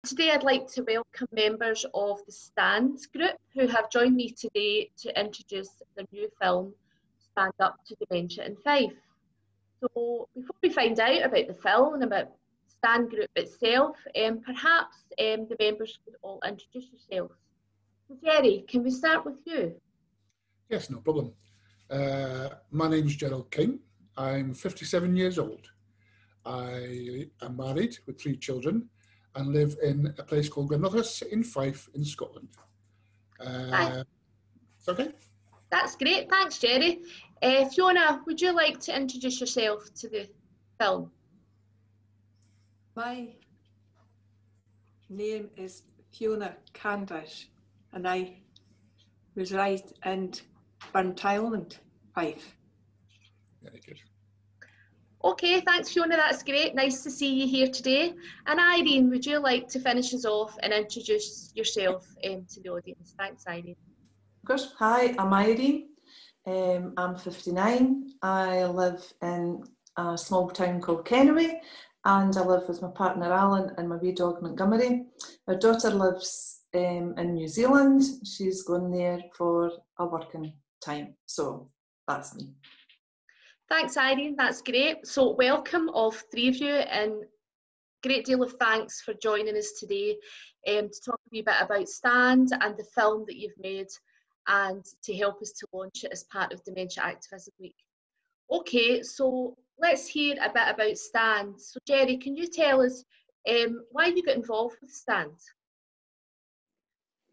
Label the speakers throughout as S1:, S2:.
S1: Today I'd like to welcome members of the Stand group who have joined me today to introduce their new film, Stand Up to Dementia in Fife. So before we find out about the film and about Stand group itself, perhaps the members could all introduce yourselves. So Jerry, can we start with you?
S2: Yes, no problem. My name is Gerald King. I'm 57 years old. I am married with 3 children and live in a place called Glenrothes in Fife in Scotland. It's okay?
S1: That's great, thanks Jerry. Fiona, would you like to introduce yourself to the film?
S3: My name is Fiona Candish and I reside in Untitled Fife.
S2: Very good.
S1: Okay, thanks Fiona, that's great. Nice to see you here today. And Irene, would you like to finish us off and introduce yourself to the audience? Thanks, Irene.
S4: Of course. Hi, I'm Irene. I'm 59. I live in a small town called Kennoway and I live with my partner Alan and my wee dog Montgomery. Our daughter lives in New Zealand. She's going there for a working time. So that's me.
S1: Thanks, Irene. That's great. So welcome all 3 of you and great deal of thanks for joining us today to talk a wee bit about Stand and the film that you've made and to help us to launch it as part of Dementia Activism Week. Okay, so let's hear a bit about Stand. So Jerry, can you tell us why you got involved with Stand?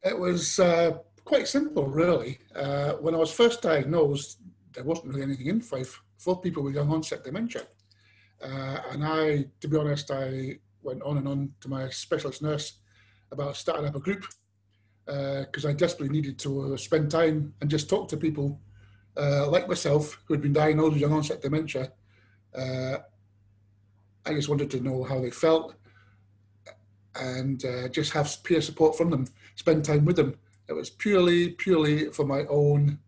S2: It was quite simple, really. When I was first diagnosed, there wasn't really anything in Fife for people with young onset dementia. And I, to be honest, I went on and on to my specialist nurse about starting up a group because I desperately needed to spend time and just talk to people like myself who had been diagnosed with young onset dementia. I just wanted to know how they felt and just have peer support from them, spend time with them. It was purely for my own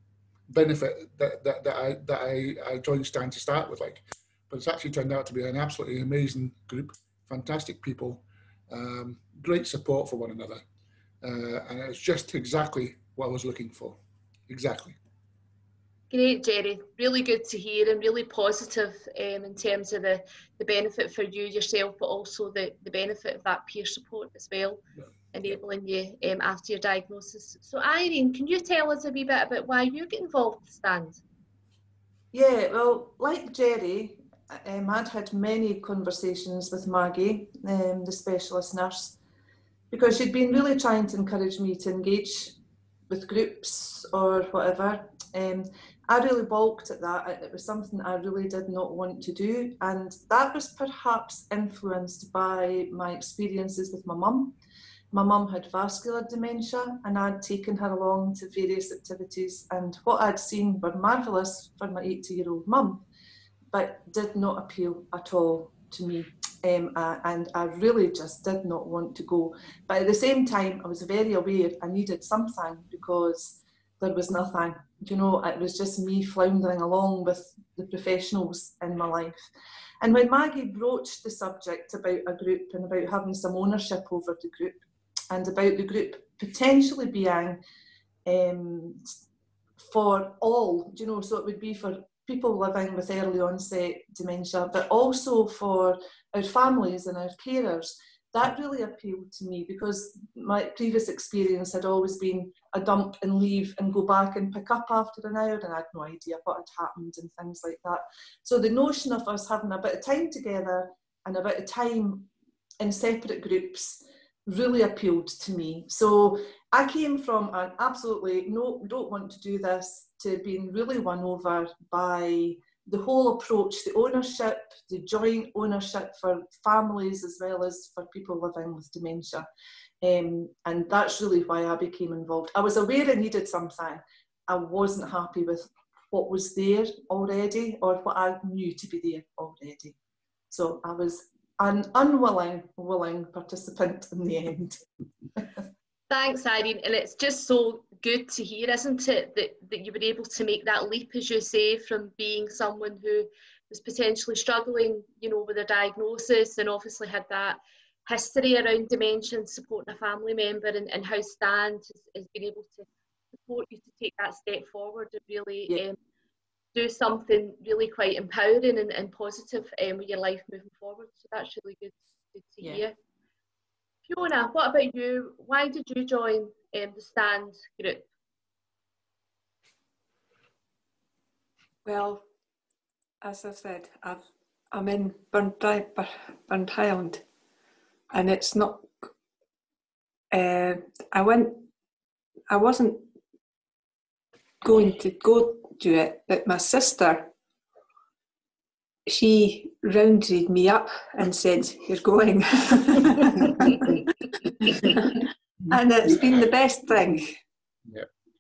S2: benefit that I joined Stand to start with, like, but it's actually turned out to be an absolutely amazing group, fantastic people, great support for one another, and it's just exactly what I was looking for, exactly.
S1: Great, Jerry. Really good to hear and really positive in terms of the benefit for you yourself, but also the benefit of that peer support as well. Yeah. Enabling you after your diagnosis. So Irene, can you tell us a wee bit about why you get involved with Stand?
S4: Yeah, well, like Jerry, I'd had many conversations with Maggie, the specialist nurse, because she'd been really trying to encourage me to engage with groups or whatever. I really balked at that. It was something I really did not want to do, and that was perhaps influenced by my experiences with my mum. My mum had vascular dementia and I'd taken her along to various activities, and what I'd seen were marvellous for my 80-year-old mum, but did not appeal at all to me. And I really just did not want to go. But at the same time, I was very aware I needed something because there was nothing. You know, it was just me floundering along with the professionals in my life. And when Maggie broached the subject about a group and about having some ownership over the group, and about the group potentially being for all, you know, so it would be for people living with early onset dementia, but also for our families and our carers. That really appealed to me because my previous experience had always been a dump and leave and go back and pick up after an hour, and I had no idea what had happened and things like that. So the notion of us having a bit of time together and a bit of time in separate groups really appealed to me. So I came from an absolutely no, don't want to do this, to being really won over by the whole approach, the ownership, the joint ownership for families as well as for people living with dementia. And that's really why I became involved. I was aware I needed something. I wasn't happy with what was there already or what I knew to be there already. So I was an willing participant in the end.
S1: Thanks, Irene. And it's just so good to hear, isn't it, that you were able to make that leap, as you say, from being someone who was potentially struggling, you know, with a diagnosis and obviously had that history around dementia and supporting a family member, and how Stand has been able to support you to take that step forward and really do something really quite empowering and positive with your life moving forward. So that's really good to hear. Fiona, what about you? Why did you join the Stand group?
S3: Well, as I said, I'm in Burntisland, and it's not. I wasn't going to go to it, but my sister, she rounded me up and said, "You're going," and it's been the best thing.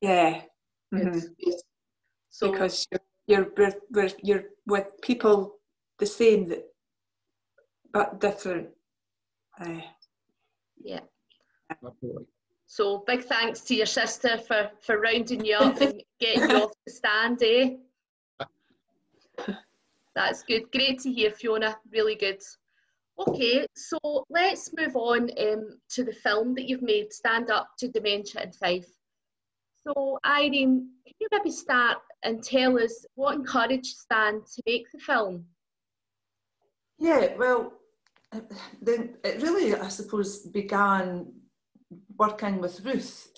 S3: Yeah. Mm-hmm. So, because you're with people the same, but different.
S1: Yeah. So big thanks to your sister for rounding you up and getting you off the Stand, eh? That's good. Great to hear, Fiona. Really good. Okay, so let's move on to the film that you've made, Stand Up to Dementia in Fife. So Irene, can you maybe start and tell us what encouraged Stand to make the film?
S4: Yeah, well, then it really, I suppose, began working with Ruth.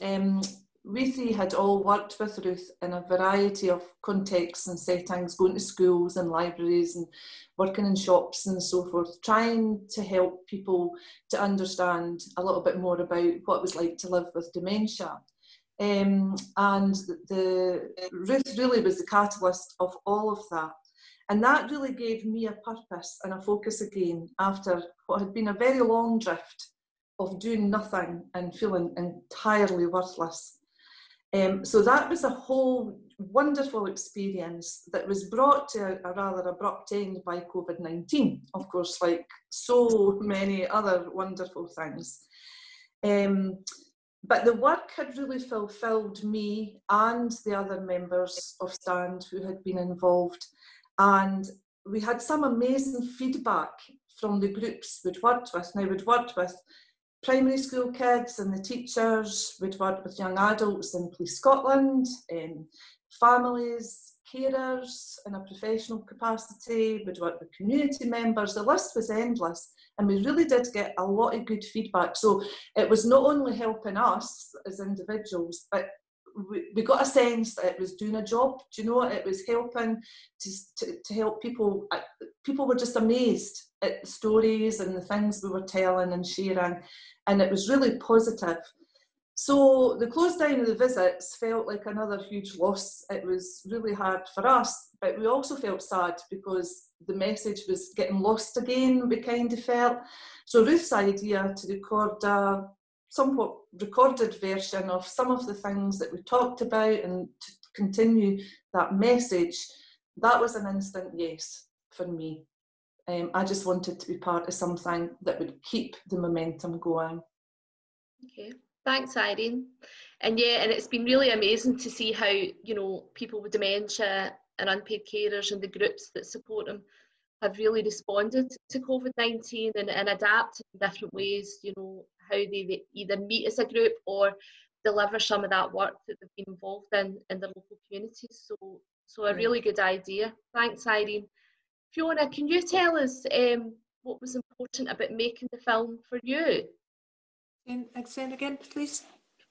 S4: We three had all worked with Ruth in a variety of contexts and settings, going to schools and libraries and working in shops and so forth, trying to help people to understand a little bit more about what it was like to live with dementia. And Ruth really was the catalyst of all of that. And that really gave me a purpose and a focus again after what had been a very long drift of doing nothing and feeling entirely worthless. So that was a whole wonderful experience that was brought to a rather abrupt end by COVID-19, of course, like so many other wonderful things. But the work had really fulfilled me and the other members of Stand who had been involved. And we had some amazing feedback from the groups we'd worked with. Now, we'd worked with primary school kids and the teachers, we'd worked with young adults in Police Scotland, families, carers in a professional capacity, we'd worked with community members. The list was endless, and we really did get a lot of good feedback. So it was not only helping us as individuals, but we got a sense that it was doing a job. Do you know, it was helping to help people. People were just amazed at the stories and the things we were telling and sharing, and it was really positive. So the close down of the visits felt like another huge loss. It was really hard for us, but we also felt sad because the message was getting lost again, we kind of felt. So Ruth's idea to record a somewhat recorded version of some of the things that we talked about and to continue that message, that was an instant yes for me. I just wanted to be part of something that would keep the momentum going.
S1: Okay, thanks Irene. And yeah, and it's been really amazing to see how, you know, people with dementia and unpaid carers and the groups that support them have really responded to COVID-19 and adapted in different ways, you know, how they either meet as a group or deliver some of that work that they've been involved in their local communities. So a really good idea. Thanks, Irene. Fiona, can you tell us what was important about making the film for you?
S3: Say it again, please.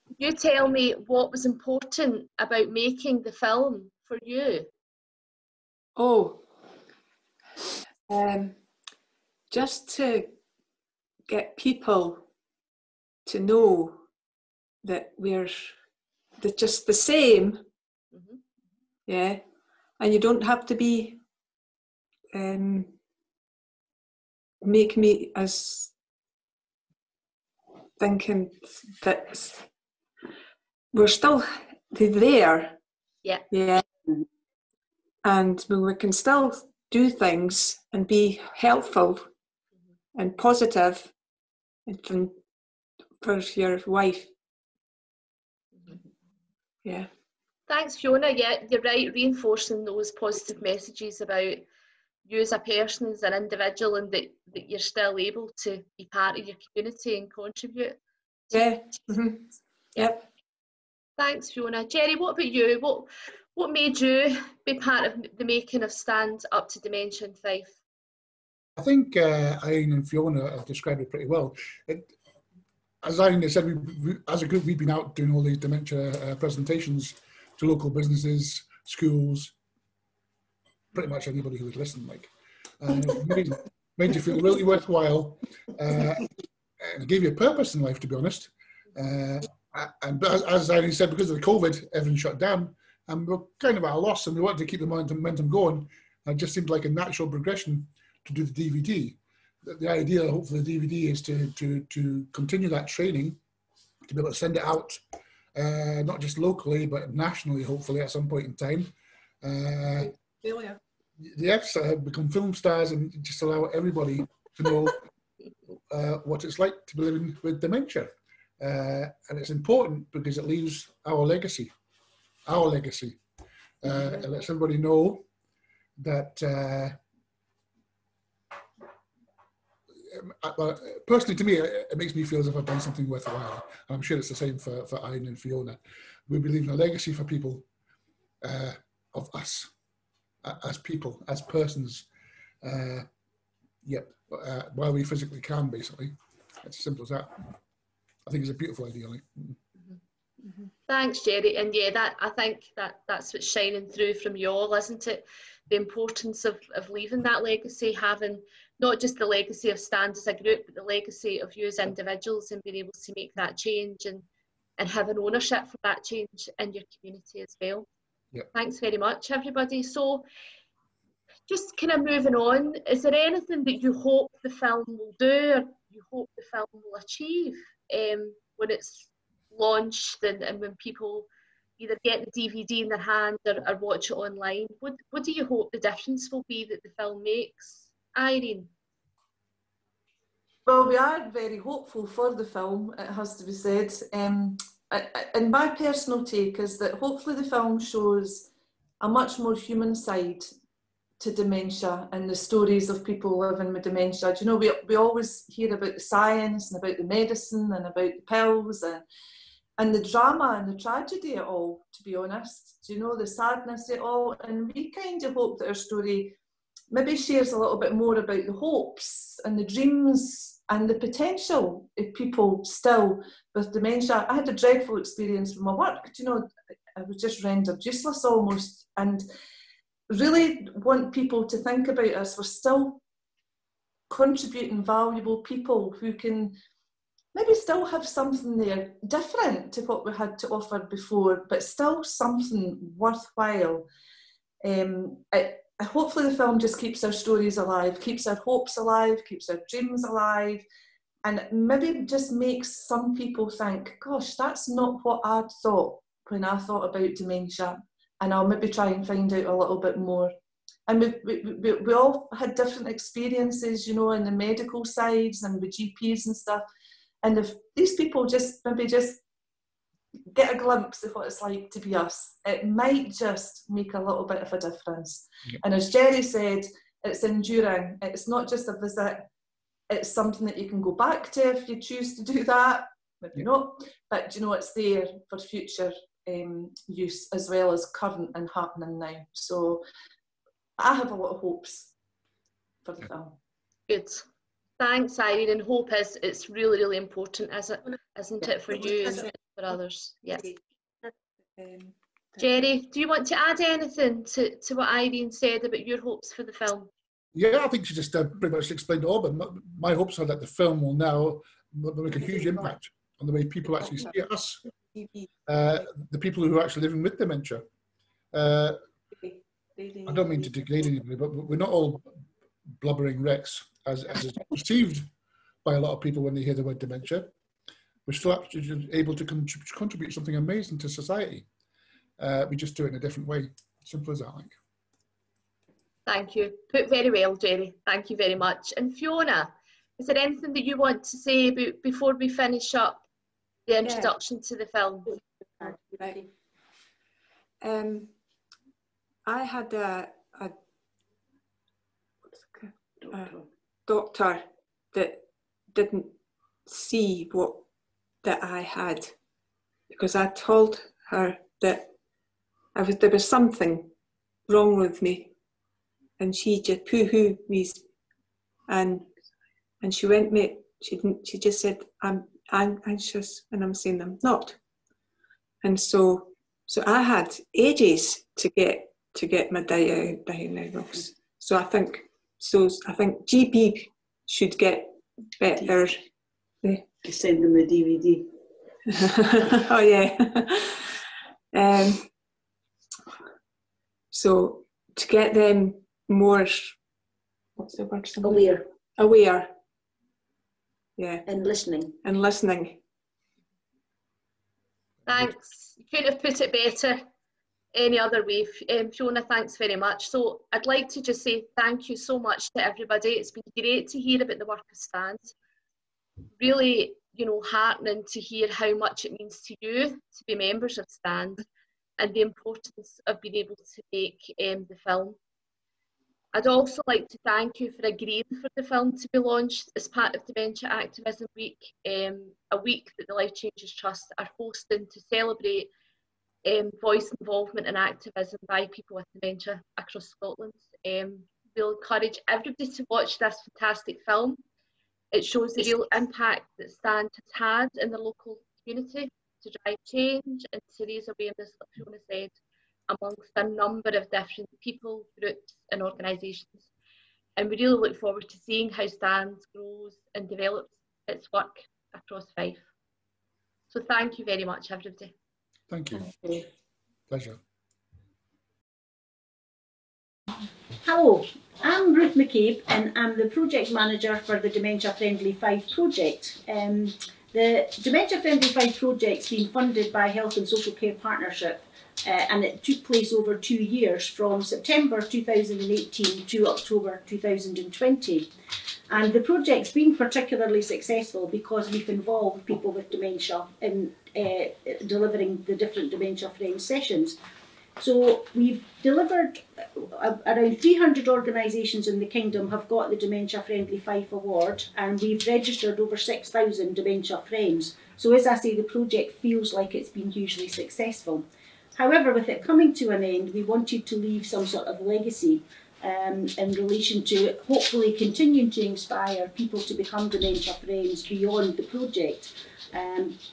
S1: Can you tell me what was important about making the film for you?
S3: Oh, just to get people to know that we're just the same, yeah, and you don't have to be make me as thinking that we're still there, yeah, and we can still do things and be helpful and positive and for your wife. Yeah.
S1: Thanks, Fiona. Yeah, you're right, reinforcing those positive messages about you as a person, as an individual, and that you're still able to be part of your community and contribute.
S3: Yeah. Yep.
S1: Thanks, Fiona. Jerry, what about you? What made you be part of the making of Stand Up to Dementia in Fife?
S2: I think Irene and Fiona have described it pretty well. As Irene has said, as a group, we've been out doing all these dementia presentations to local businesses, schools, pretty much anybody who would listen. Like, it made you feel really worthwhile, and it gave you a purpose in life, to be honest. And as Irene said, because of the COVID, everything shut down, and we're kind of at a loss, and we wanted to keep the momentum going. And it just seemed like a natural progression to do the DVD. The idea, hopefully, the DVD is to continue that training, to be able to send it out, not just locally, but nationally, hopefully, at some point in time. Yes, become film stars and just allow everybody to know what it's like to be living with dementia. And it's important because it leaves our legacy. It lets everybody know that, personally to me, it makes me feel as if I've done something worthwhile. And I'm sure it's the same for Irene and Fiona. We'll be leaving a legacy for people of us, as people, as persons, while we physically can, basically. It's as simple as that. I think it's a beautiful idea. Like.
S1: Thanks, Jerry. And yeah, I think that's what's shining through from you all, isn't it? The importance of leaving that legacy, having not just the legacy of Stand as a group, but the legacy of you as individuals, and being able to make that change and having ownership for that change in your community as well.
S2: Yep.
S1: Thanks very much, everybody. So just kind of moving on, is there anything that you hope the film will do, or you hope the film will achieve when it's launched and when people either get the DVD in their hand or watch it online? What do you hope the difference will be that the film makes? Irene?
S4: Well, we are very hopeful for the film, it has to be said. And my personal take is that hopefully the film shows a much more human side to dementia and the stories of people living with dementia. Do you know, we always hear about the science and about the medicine and about the pills and the drama and the tragedy of it all, to be honest. Do you know, the sadness of it all? And we kind of hope that our story maybe shares a little bit more about the hopes and the dreams and the potential of people still with dementia. I had a dreadful experience with my work. Do you know, I was just rendered useless almost, and really want people to think about us. We're still contributing valuable people who can maybe still have something there different to what we had to offer before, but still something worthwhile. Hopefully the film just keeps our stories alive, keeps our hopes alive, keeps our dreams alive, and maybe just makes some people think, gosh, that's not what I'd thought when I thought about dementia, and I'll maybe try and find out a little bit more. And we all had different experiences, you know, in the medical sides and with GPs and stuff. And if these people just maybe just get a glimpse of what it's like to be us, it might just make a little bit of a difference. Yep. And as Jerry said, it's enduring. It's not just a visit. It's something that you can go back to if you choose to do that. Maybe not. But, you know, it's there for future use as well as current and happening now. So I have a lot of hopes for the film.
S1: Good. Thanks, Irene. And hope it's really, really important, isn't it, for you and for others? Yes. Jerry, do you want to add anything to what Irene said about your hopes for the film?
S2: Yeah, I think she just pretty much explained it all, but my hopes are that the film will now make a huge impact on the way people actually see us, the people who are actually living with dementia. I don't mean to degrade anybody, but we're not all blubbering wrecks, as is perceived by a lot of people when they hear the word dementia. We're still actually able to contribute something amazing to society. We just do it in a different way. Simple as that, like.
S1: Thank you. Put very well, Jerry. Thank you very much. And Fiona, is there anything that you want to say about before we finish up the introduction to the film?
S3: Right. I had doctor that didn't see that I had, because I told her that there was something wrong with me, and she just pooh-hooed me, and she went, mate, she just said, I'm anxious, and I'm saying I'm not. And so I had ages to get my diagnosis. So I think GP should get better.
S5: To send them a DVD.
S3: Oh yeah. So to get them more, what's the word? Aware. Yeah.
S5: And listening.
S1: Thanks. You couldn't have put it better any other way. Fiona, thanks very much. So I'd like to just say thank you so much to everybody. It's been great to hear about the work of Stand. Really, heartening to hear how much it means to you to be members of Stand, and the importance of being able to make the film. I'd also like to thank you for agreeing for the film to be launched as part of Dementia Activism Week, a week that the Life Changes Trust are hosting to celebrate voice involvement and activism by people with dementia across Scotland. We'll encourage everybody to watch this fantastic film. It shows the real impact that Stand has had in the local community to drive change and to raise awareness, like Fiona said, amongst a number of different people, groups and organisations. And we really look forward to seeing how Stand grows and develops its work across Fife. So thank you very much, everybody.
S2: Thank you. Pleasure.
S6: Hello, I'm Ruth McCabe and I'm the Project Manager for the Dementia Friendly Fife project. The Dementia Friendly Fife project's been funded by Health and Social Care Partnership, and it took place over 2 years, from September 2018 to October 2020. And the project's been particularly successful because we've involved people with dementia in delivering the different Dementia Friends sessions. So we've delivered, around 300 organisations in the Kingdom have got the Dementia Friendly Fife Award, and we've registered over 6,000 Dementia Friends. So as I say, the project feels like it's been hugely successful. However, with it coming to an end, we wanted to leave some sort of legacy in relation to hopefully continuing to inspire people to become Dementia Friends beyond the project,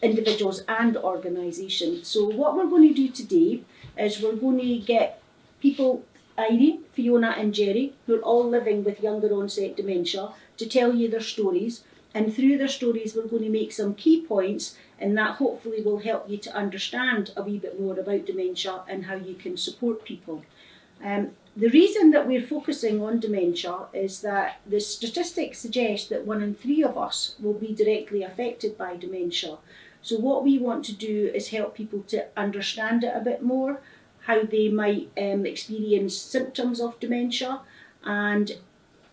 S6: individuals and organisations. So what we're going to do today is we're going to get people, Irene, Fiona and Jerry, who are all living with younger onset dementia, to tell you their stories. And through their stories, we're going to make some key points, and that hopefully will help you to understand a wee bit more about dementia and how you can support people. The reason that we're focusing on dementia is that the statistics suggest that 1 in 3 of us will be directly affected by dementia. So what we want to do is help people to understand it a bit more, how they might experience symptoms of dementia, and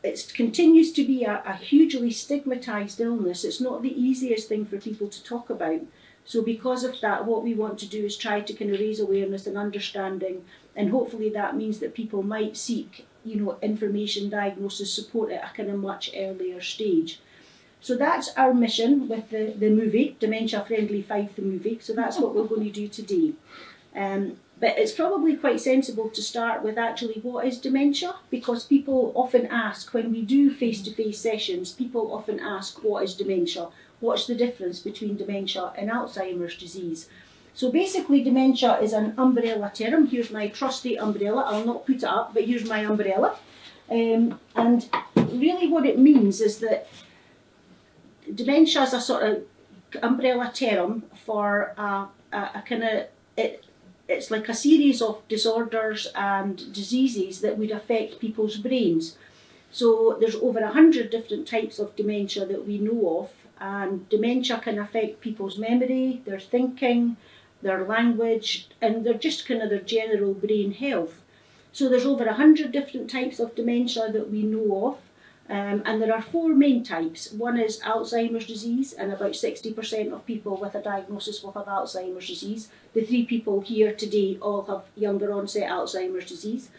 S6: it continues to be a hugely stigmatised illness. It's not the easiest thing for people to talk about. So because of that, what we want to do is try to kind of raise awareness and understanding, and hopefully that means that people might seek, information, diagnosis, support at a kind of much earlier stage. So that's our mission with the movie, Dementia Friendly Fife the movie. So that's what we're going to do today. But it's probably quite sensible to start with actually what is dementia, because people often ask, when we do face-to-face sessions, people often ask, what is dementia? What's the difference between dementia and Alzheimer's disease? So basically dementia is an umbrella term. Here's my trusty umbrella. I'll not put it up, but here's my umbrella. And really what it means is that dementia is a sort of umbrella term for a kind of, it's like a series of disorders and diseases that would affect people's brains. So there's over 100 different types of dementia that we know of, and dementia can affect people's memory, their thinking, their language, and they're just kind of their general brain health. So there's over 100 different types of dementia that we know of. And there are 4 main types. One is Alzheimer's disease, and about 60% of people with a diagnosis will have Alzheimer's disease. The 3 people here today all have younger onset Alzheimer's disease.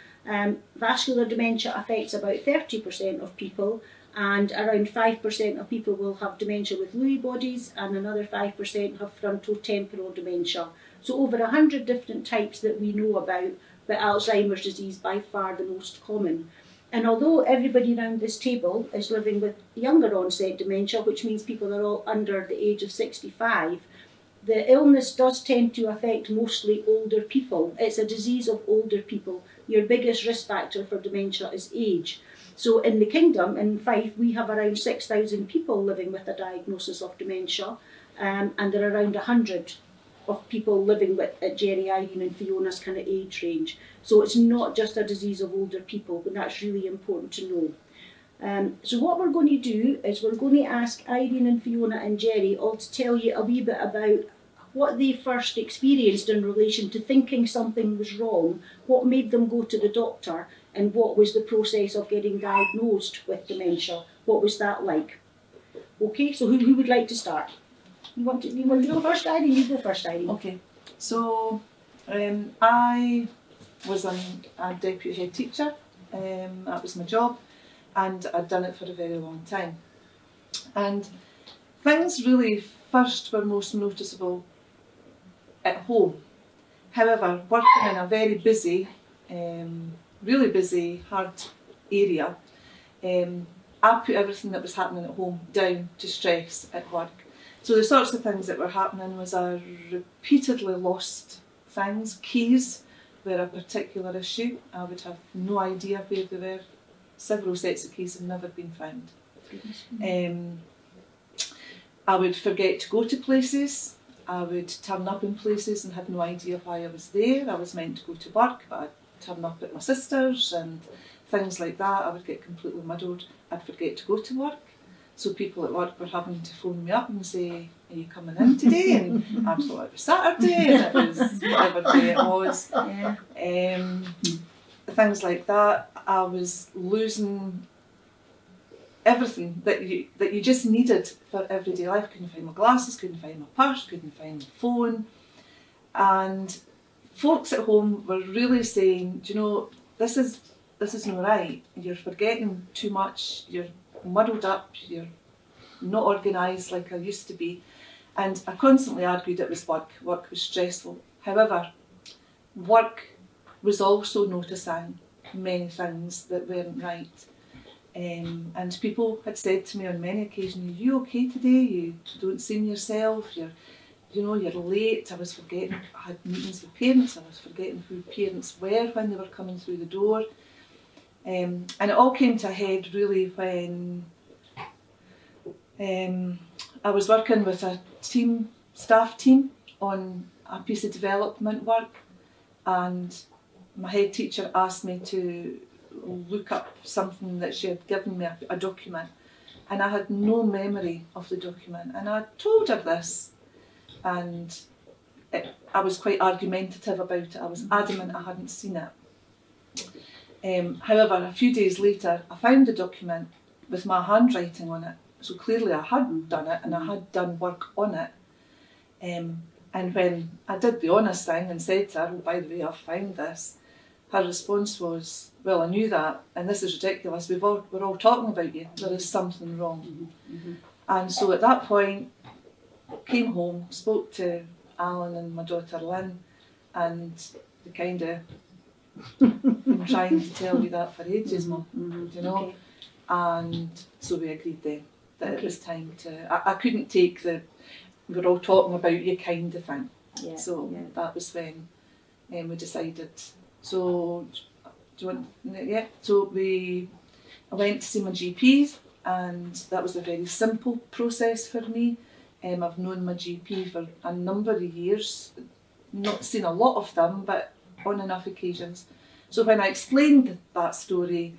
S6: Vascular dementia affects about 30% of people, and around 5% of people will have dementia with Lewy bodies, and another 5% have frontotemporal dementia. So over 100 different types that we know about, but Alzheimer's disease by far the most common. And although everybody around this table is living with younger onset dementia, which means people are all under the age of 65, the illness does tend to affect mostly older people. It's a disease of older people. Your biggest risk factor for dementia is age. So in the Kingdom, in Fife, we have around 6,000 people living with a diagnosis of dementia, and there are around 100 of people living with at Jerry, Irene and Fiona's kind of age range. So it's not just a disease of older people, but that's really important to know. So what we're going to do is we're going to ask Irene and Fiona and Jerry all to tell you a wee bit about what they first experienced in relation to thinking something was wrong, what made them go to the doctor, and what was the process of getting diagnosed with dementia. What was that like? Okay, so who would like to start? You want to go first, Irene? You go first, Irene.
S4: Okay, so I was a deputy head teacher. That was my job, and I'd done it for a very long time. And things really first were most noticeable at home. However, working in a very busy, really busy, hard area, I put everything that was happening at home down to stress at work. So the sorts of things that were happening was I repeatedly lost things. Keys were a particular issue. I would have no idea where they were. Several sets of keys have never been found. I would forget to go to places. I would turn up in places and have no idea why I was there. I was meant to go to work, but I'd turn up at my sister's and things like that. I would get completely muddled. I'd forget to go to work. So people at work were having to phone me up and say, "Are you coming in today?" And I thought it was Saturday, and it was whatever day it was. Yeah. Things like that. I was losing everything that you just needed for everyday life. Couldn't find my glasses, couldn't find my purse, couldn't find my phone. And folks at home were really saying, "Do you know, this is not right. You're forgetting too much, you're muddled up, you're not organised like I used to be." And I constantly argued it was work. Work was stressful. However, work was also noticing many things that weren't right. And people had said to me on many occasions, "Are you okay today? You don't seem yourself. You're late." I was forgetting, I had meetings with parents. I was forgetting who parents were when they were coming through the door. And it all came to a head really when I was working with a staff team on a piece of development work, and my head teacher asked me to look up something that she had given me, a document, and I had no memory of the document. And I told her this, and I was quite argumentative about it. I was adamant I hadn't seen it. However, a few days later, I found the document with my handwriting on it. So clearly I had done it, and I had done work on it. And when I did the honest thing and said to her, "Oh, by the way, I've found this," her response was, "Well, I knew that, and this is ridiculous. We're all talking about you. There is something wrong." And so at that point, came home, spoke to Alan and my daughter Lynn, and they kind of been trying to tell you that for ages, Mum, you know. Okay. And so we agreed then that it was time to. I couldn't take the "we're all talking about you" kind of thing. Yeah, so that was when we decided. So, do you want? Yeah. So I went to see my GP, and that was a very simple process for me. I've known my GP for a number of years, not seen a lot of them, but on enough occasions. So when I explained that story,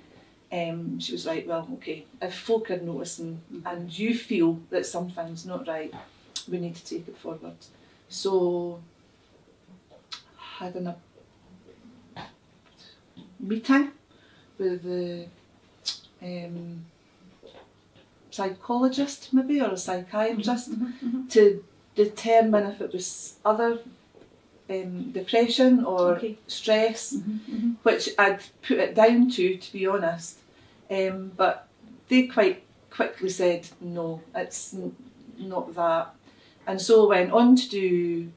S4: she was like, "Well, okay, if folk are noticing and you feel that something's not right, we need to take it forward." So I had a meeting with the psychologist maybe, or a psychiatrist, to determine if it was other depression or stress, which I'd put it down to be honest. But they quite quickly said, no, it's not that. And so I went on to do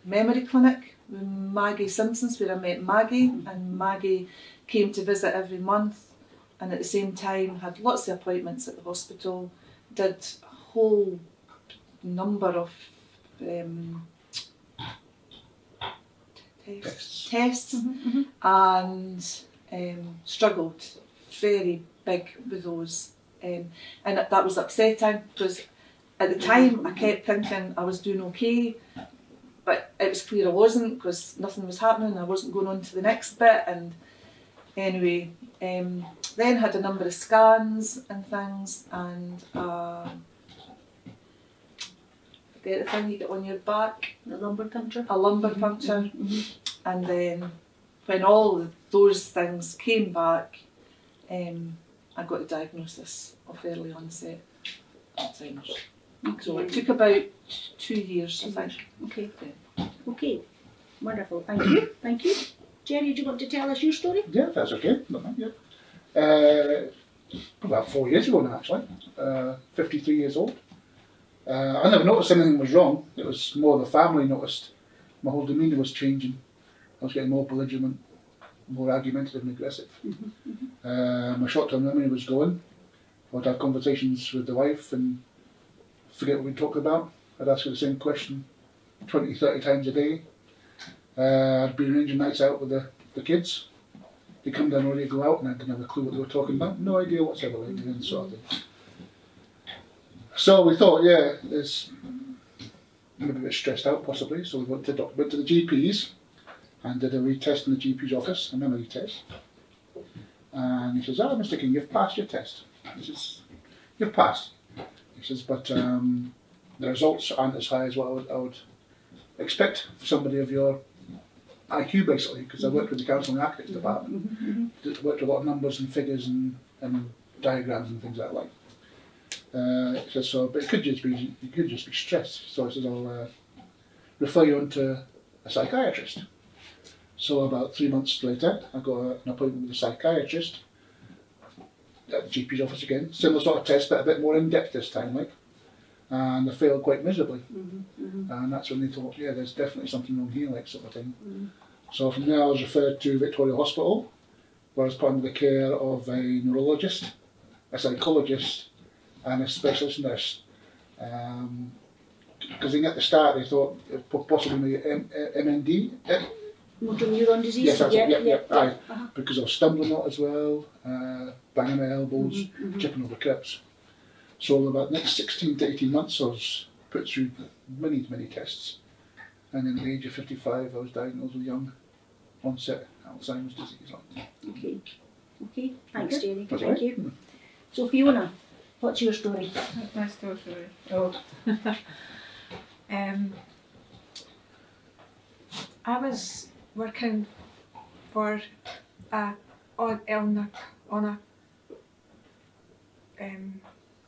S4: memory clinic with Maggie Simpson, where I met Maggie, and Maggie came to visit every month, and at the same time had lots of appointments at the hospital, did a whole number of tests and struggled very big with those. And that was upsetting, because at the time I kept thinking I was doing okay, but it was clear I wasn't, because nothing was happening. I wasn't going on to the next bit. And anyway, then had a number of scans and things, and forget the thing you get on your back,
S6: A lumbar puncture.
S4: a lumbar puncture. And then when all those things came back, I got the diagnosis of early onset Alzheimer's. So it took about 2 years, I think.
S6: Okay. Okay. Wonderful. Thank you. Thank you. Jerry, do you want to tell us your story?
S2: Yeah, that's okay. Not bad, yeah. About 4 years ago now, actually. 53 years old. I never noticed anything was wrong. It was more the family noticed. My whole demeanour was changing. I was getting more belligerent, more argumentative and aggressive. My short-term memory was going. I would have conversations with the wife and forget what we talked about. I'd ask her the same question 20, 30 times a day. I'd be arranging nights out with the kids. They come down ready to go out and I didn't have a clue what they were talking about. No idea whatsoever, like, and sort of thing. So we thought, yeah, there's maybe a bit stressed out possibly. So we went to the GPs and did a retest in the GP's office, a memory test. And he says, "Oh, Mr. King, you've passed your test." He says, "You've passed." He says, "But the results aren't as high as what I would expect for somebody of your IQ, basically, because I worked with the Council and Architects Department. Worked with a lot of numbers and figures and diagrams and things like that. He says, "So, but it could just be stress." So he says, "I'll refer you on to a psychiatrist." So about 3 months later, I got an appointment with a psychiatrist at the GP's office again. Similar sort of test, but a bit more in-depth this time, like. And I failed quite miserably. And that's when they thought, yeah, there's definitely something wrong here, like, sort of thing. So from there I was referred to Victoria Hospital, where I was put under the care of a neurologist, a psychologist, and a specialist nurse. Because at the start they thought possibly MND.
S6: Motor neuron disease?
S2: Yes, that's it, yeah. Aye. Because I was stumbling a lot as well, banging my elbows, chipping over cups. So about the next 16 to 18 months I was put through many tests. And then at the age of 55 I was diagnosed with young onset Alzheimer's disease.
S6: Okay. Okay, thanks Jenny.
S2: That's
S6: Thank you. So Fiona, what's your story?
S3: My story. Oh. I was working for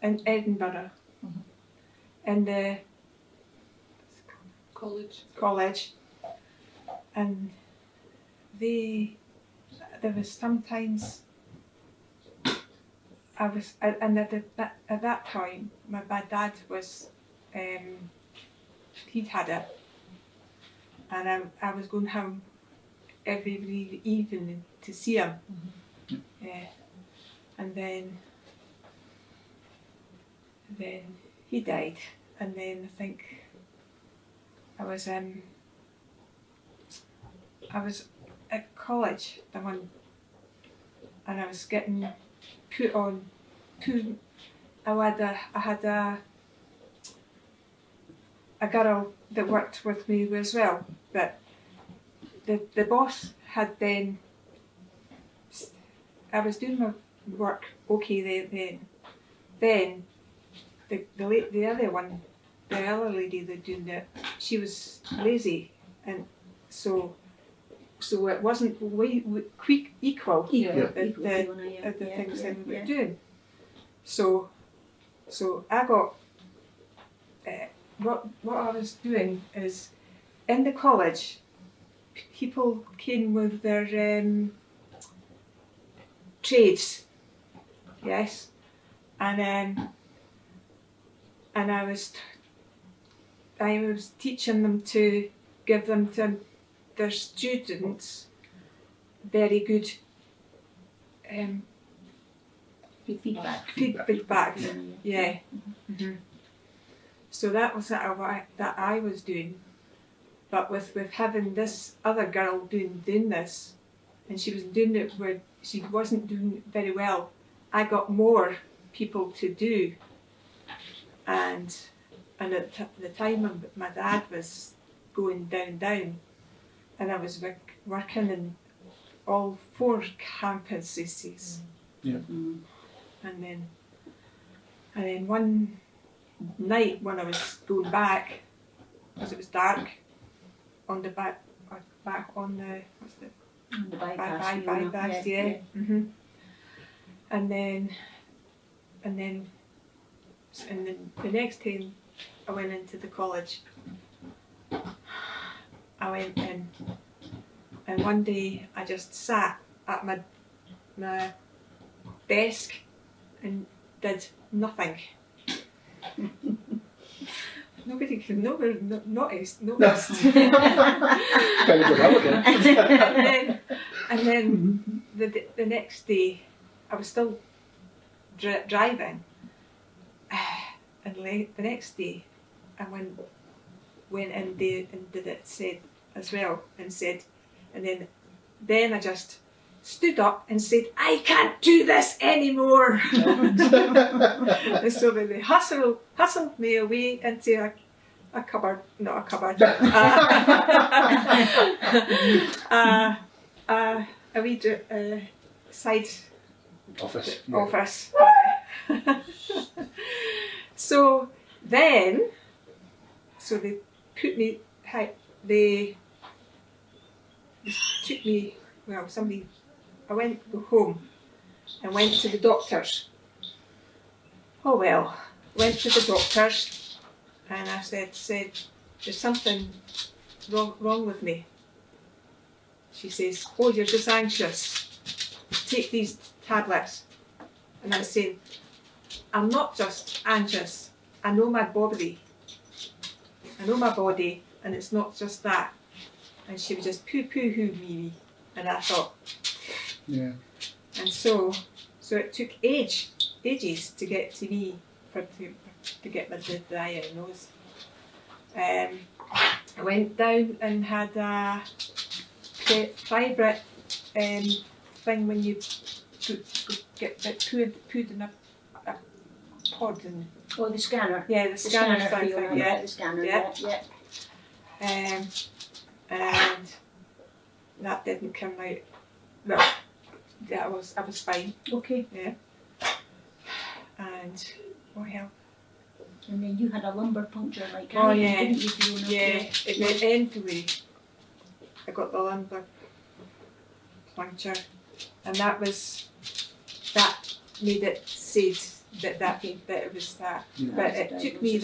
S3: in Edinburgh, in the college, and there was sometimes and at that time my dad was he'd had it, and I was going home every evening to see him, and then he died, and then I think I was at college the one, and I was getting put on to. I had a girl that worked with me as well, but the boss had then. I was doing my work okay then the other one, the other lady that doing it, she was lazy, and so it wasn't quick equal at the things that we were doing. So I got what I was doing is in the college, people came with their trades, yes, and I was teaching them to give them to their students very good feedback. Yeah. So that was that I was doing, but with having this other girl doing this, and she was doing it where she wasn't doing it very well, I got more people to do, and at the time my dad was going down, and I was working in all 4 campuses.
S2: Yeah.
S3: And then one night when I was going back, because it was dark, on the back on the bypass, yeah. And then the next time I went into the college, I went in, and one day I just sat at my desk and did nothing. Nobody could noticed. and then the next day, I was still driving, and the next day, I went in there and did it. Said as well, and then I just stood up and said, I can't do this anymore. And so they hustled me away into a cupboard, not a cupboard, a wee side office. So they put me, they took me, well, somebody, I went home and went to the doctors. Oh well, went to the doctors, and I said, there's something wrong with me. She says, oh, you're just anxious. Take these tablets. And I said, I'm not just anxious. I know my body. And it's not just that. And she would just poo-poo-hoo me. And I thought,
S2: yeah.
S3: And so it took ages to get to me to get my diagnosis. I went down and had a fibroid thing when you get put in a pod. And,
S6: oh, the scanner.
S3: Yeah, the scanner thing.
S6: Yeah, the scanner. Yeah.
S3: And that didn't come out. Well, I was fine.
S6: Okay.
S3: Yeah. And what else?
S6: And then you had a lumbar puncture, like
S3: didn't
S6: you, Fiona?
S3: Yeah, it went anyway. I got the lumbar puncture, and that made it said that it was that.
S2: Yeah.
S3: But it took me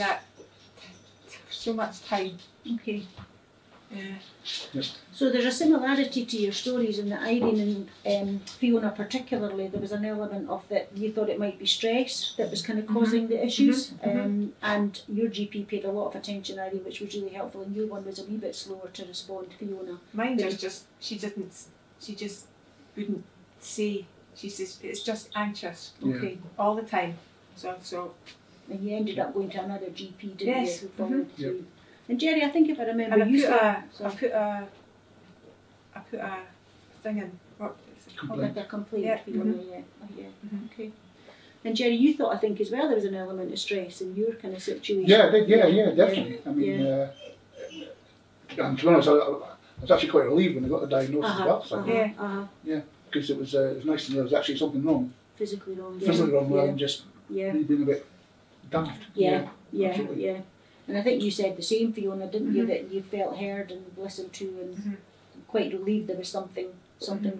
S3: so much time.
S6: Okay.
S3: Yeah.
S2: Yep.
S6: So there's a similarity to your stories in that Irene and Fiona particularly, there was an element of that you thought it might be stress that was kind of causing the issues, and your GP paid a lot of attention, Irene, which was really helpful, and your one was a wee bit slower to respond, Fiona.
S3: Mine was just, she just wouldn't say, she says it's just anxious,
S6: okay,
S3: all the time. So.
S6: And you ended up going to another GP, didn't
S3: yes.
S6: you? Who followed through. And Jerry, I think if I remember,
S3: and I put a thing in. What is it called?
S6: Like a complaint.
S3: Yeah.
S6: Fiona, yeah. Okay. And Jerry, you thought, I think as well, there was an element of stress in your kind of situation.
S2: Yeah, definitely. I mean, and to be honest, I was actually quite relieved when I got the diagnosis of Alzheimer. Yeah, because it was nice to know there was actually something wrong.
S6: Physically wrong.
S2: Physically wrong, rather than just me being a bit daft.
S6: Yeah. And I think you said the same, Fiona, didn't you? That you felt heard and listened to, and quite relieved there was something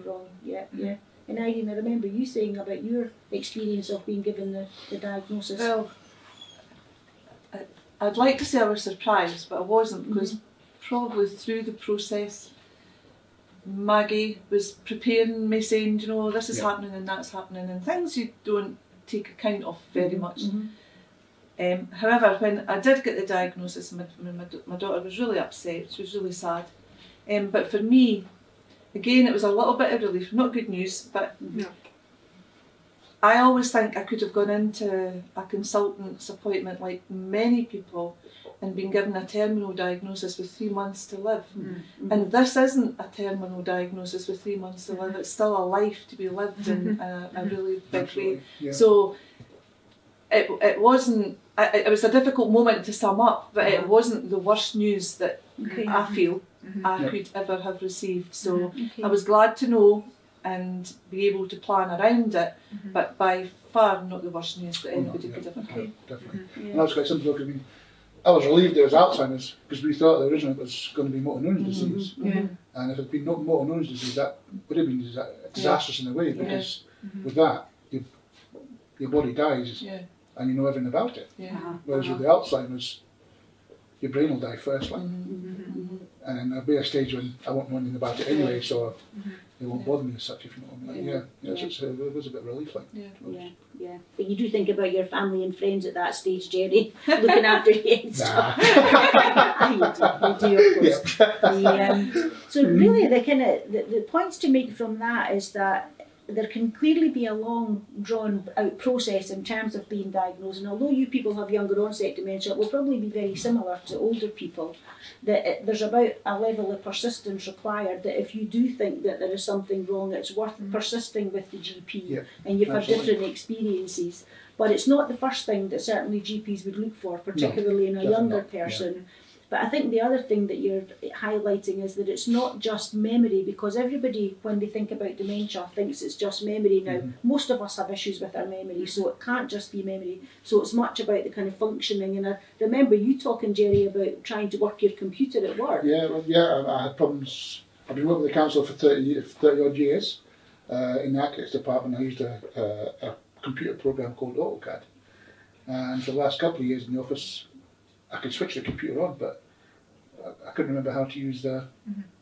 S6: wrong. Yeah. And Irene, I remember you saying about your experience of being given the diagnosis.
S4: Well, I'd like to say I was surprised, but I wasn't, because probably through the process, Maggie was preparing me, saying, you know, this is happening and that's happening, and things you don't take account of very much. However, when I did get the diagnosis, my daughter was really upset, she was really sad. But for me, again, it was a little bit of relief, not good news, but I always think I could have gone into a consultant's appointment like many people and been given a terminal diagnosis with 3 months to live. And this isn't a terminal diagnosis with 3 months to live, it's still a life to be lived in a really big way. So it wasn't, it was a difficult moment to sum up, but it wasn't the worst news that I feel I could ever have received. So I was glad to know and be able to plan around it, but by far not the worst news that anybody could ever have.
S2: Definitely. And that was quite simple. I mean, I was relieved there was Alzheimer's, because we thought originally it was going to be motor neuron disease. And if it had been not motor neuron disease, that would have been disastrous in a way, because with that, your body dies and you know everything about it. Whereas with the Alzheimer's, your brain will die first, like. And then there'll be a stage when I won't know anything about it anyway, so it won't bother me as such, if you know what I mean. So it was a bit of relief, like.
S6: But you do think about your family and friends at that stage, Jerry, looking after you and stuff. You do, of course. So really, the points to make from that is that there can clearly be a long drawn out process in terms of being diagnosed, and although you people have younger onset dementia, it will probably be very similar to older people, that there's about a level of persistence required, that if you do think that there is something wrong, it's worth persisting with the GP, and you've had different experiences. But it's not the first thing that certainly GPs would look for, particularly in a younger person. But I think the other thing that you're highlighting is that it's not just memory, because everybody, when they think about dementia, thinks it's just memory. Now, most of us have issues with our memory, so it can't just be memory. So it's much about the kind of functioning. And I remember you talking, Jerry, about trying to work your computer at work.
S2: I had problems. I've been working with the council for 30 odd years. In the architects department, I used a computer program called AutoCAD. And for the last couple of years in the office, I could switch the computer on, but I couldn't remember how to use the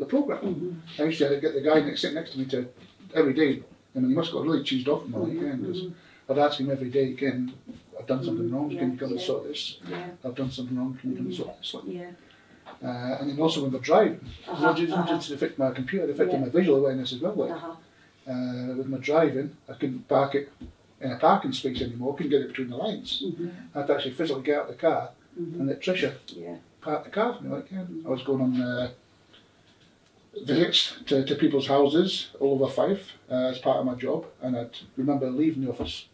S2: program. I used to get the guy sitting next to me every day. I mean, he must have got really cheesed off from all weekend, because I'd ask him every day, Ken, I've done something wrong, can you come and sort this? I've done something wrong, can you come and sort this? And then also when we're driving, not just to affect my computer, it affected my visual awareness as well. With my driving, I couldn't park it in a parking space anymore, couldn't get it between the lines. I had to actually physically get out of the car and let Tricia park the car for me. I was going on visits to people's houses all over Fife as part of my job, and I remember leaving the office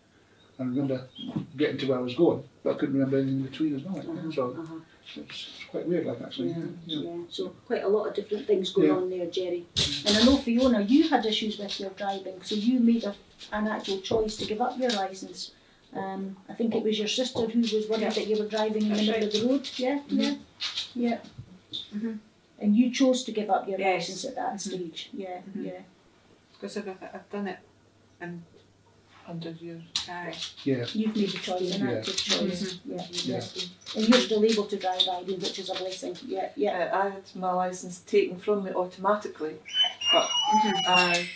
S2: and I remember getting to where I was going, but I couldn't remember anything in between as well. So it's quite weird, actually.
S6: So quite a lot of different things going on there, Jerry. And I know, Fiona, you had issues with your driving, so you made an actual choice to give up your licence. I think it was your sister who was worried that you were driving in the middle of the road. And you chose to give up your licence at that stage.
S3: Because I've done it in 100 years.
S6: You've made a choice, an active choice. And you're still able to drive, Irene, which is a blessing.
S4: I had my licence taken from me automatically, but I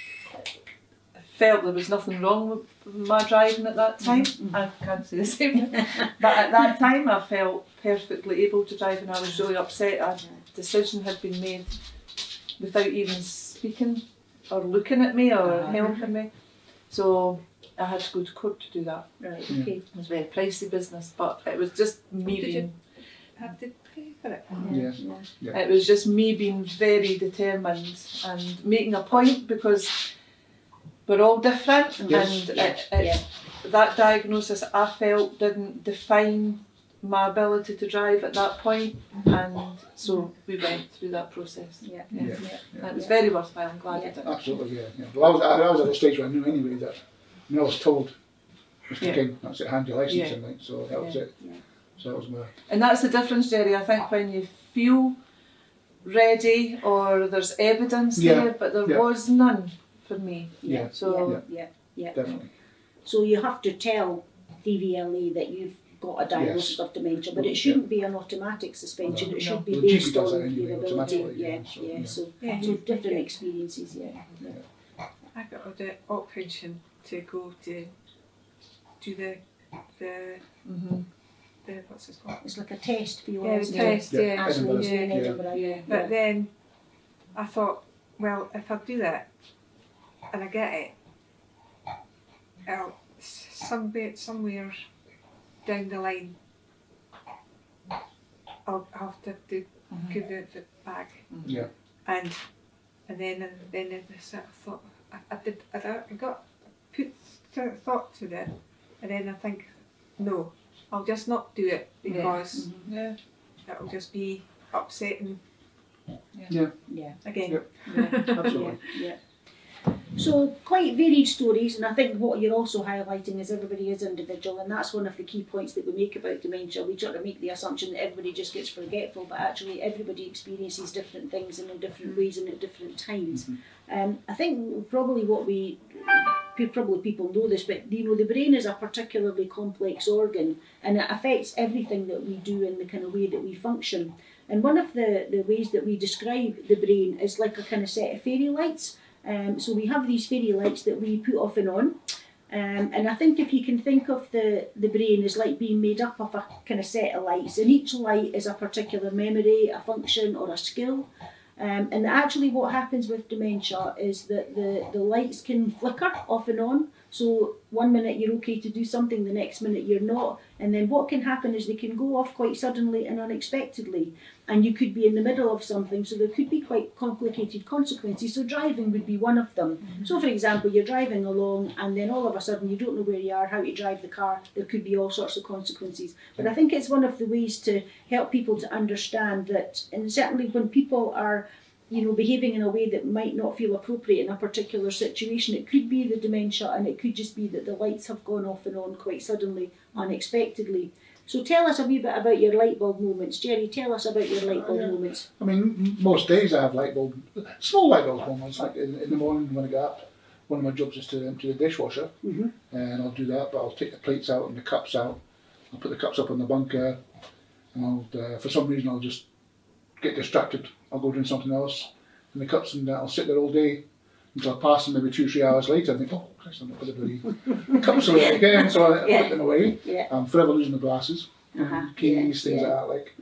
S4: felt there was nothing wrong with my driving at that time. I can't say the same. But at that time I felt perfectly able to drive, and I was really upset. A decision had been made without even speaking or looking at me or helping me. So I had to go to court to do that. It was a very pricey business, but it was just me being...
S3: Have to pay for it?
S4: It was just me being very determined and making a point, because we're all different, and that diagnosis I felt didn't define my ability to drive at that point, and so we went through that process. It was very worthwhile. I'm glad I did.
S2: Absolutely, Well, I was at the stage where I knew anyway that I was told, Mr. King, that's it, hand your licence in, so that was it. So that was my... And
S4: that's the difference, Jerry. I think when you feel ready or there's evidence there, but there was none for me.
S2: Definitely.
S6: So you have to tell DVLA that you've got a diagnosis of dementia, but it shouldn't be an automatic suspension. It should be
S2: The
S6: based
S2: GP does
S6: on
S2: that anyway,
S6: your ability.
S2: automatically,
S6: So
S3: Yeah.
S6: different experiences.
S3: I got the option to go to do the what's it called?
S6: It's like a test for you.
S3: Yeah, the test. Yeah,
S6: Actually,
S2: Edinburgh.
S6: in Edinburgh.
S3: yeah. But then I thought, well, if I do that and I get it, somewhere down the line, I'll have to give it back.
S2: Yeah.
S3: And then I thought I got put thought to that, and then I think, no, I'll just not do it because it'll just be upsetting.
S2: Yeah.
S3: Again.
S2: Yep. Absolutely.
S6: Yeah. So quite varied stories, and I think what you're also highlighting is everybody is individual, and that's one of the key points that we make about dementia. We try to make the assumption that everybody just gets forgetful, but actually everybody experiences different things and in different ways and at different times. I think probably people know this, but the brain is a particularly complex organ, and it affects everything that we do in the kind of way that we function. And one of the ways that we describe the brain is like a kind of set of fairy lights. So we have these fairy lights that we put off and on, and I think if you can think of the brain as like being made up of a kind of set of lights, and each light is a particular memory, a function or a skill, and actually what happens with dementia is that the lights can flicker off and on. So one minute you're okay to do something, the next minute you're not, and then what can happen is they can go off quite suddenly and unexpectedly, and you could be in the middle of something, so there could be quite complicated consequences. So driving would be one of them. So for example, you're driving along and then all of a sudden you don't know where you are, how to drive the car, there could be all sorts of consequences. But I think it's one of the ways to help people to understand that, and certainly when people are behaving in a way that might not feel appropriate in a particular situation, it could be the dementia, and it could just be that the lights have gone off and on quite suddenly, unexpectedly. So tell us a wee bit about your light bulb moments. Jerry, tell us about your light bulb moments.
S2: I mean, most days I have small light bulb moments, like in the morning when I get up. One of my jobs is to empty the dishwasher, and I'll do that, but I'll take the plates out and the cups out. I'll put the cups up on the bunker, and for some reason I'll just get distracted. I'll go doing something else, and the cups, and I'll sit there all day until I pass them maybe 2 or 3 hours later. I think, oh Christ, I'm not put the bloody cups away again, so I put them away. I'm forever losing the glasses, keys, things like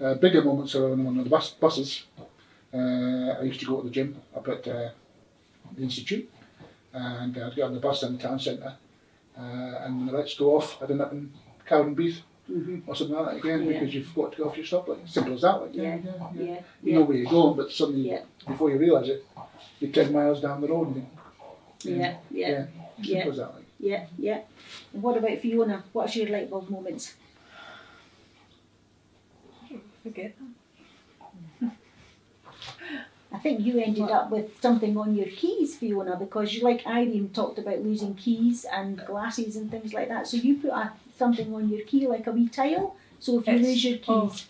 S2: that. Bigger moments are when I'm on the buses. I used to go to the gym up at the Institute, and I'd get on the bus in the town centre, and when the lights go off, I'd end up in Cowdenbeath. Or something like that again, because you've got to go off your stoplight. Simple as that. You know where you're going, but suddenly, before you realise it, you're 10 miles down the road. And simple as that.
S6: And what about Fiona? What's your light bulb moments?
S3: Forget them.
S6: I think you ended up with something on your keys, Fiona, because you, like Irene, talked about losing keys and glasses and things like that. So you put something on your key, like a wee tile. So if you lose your keys,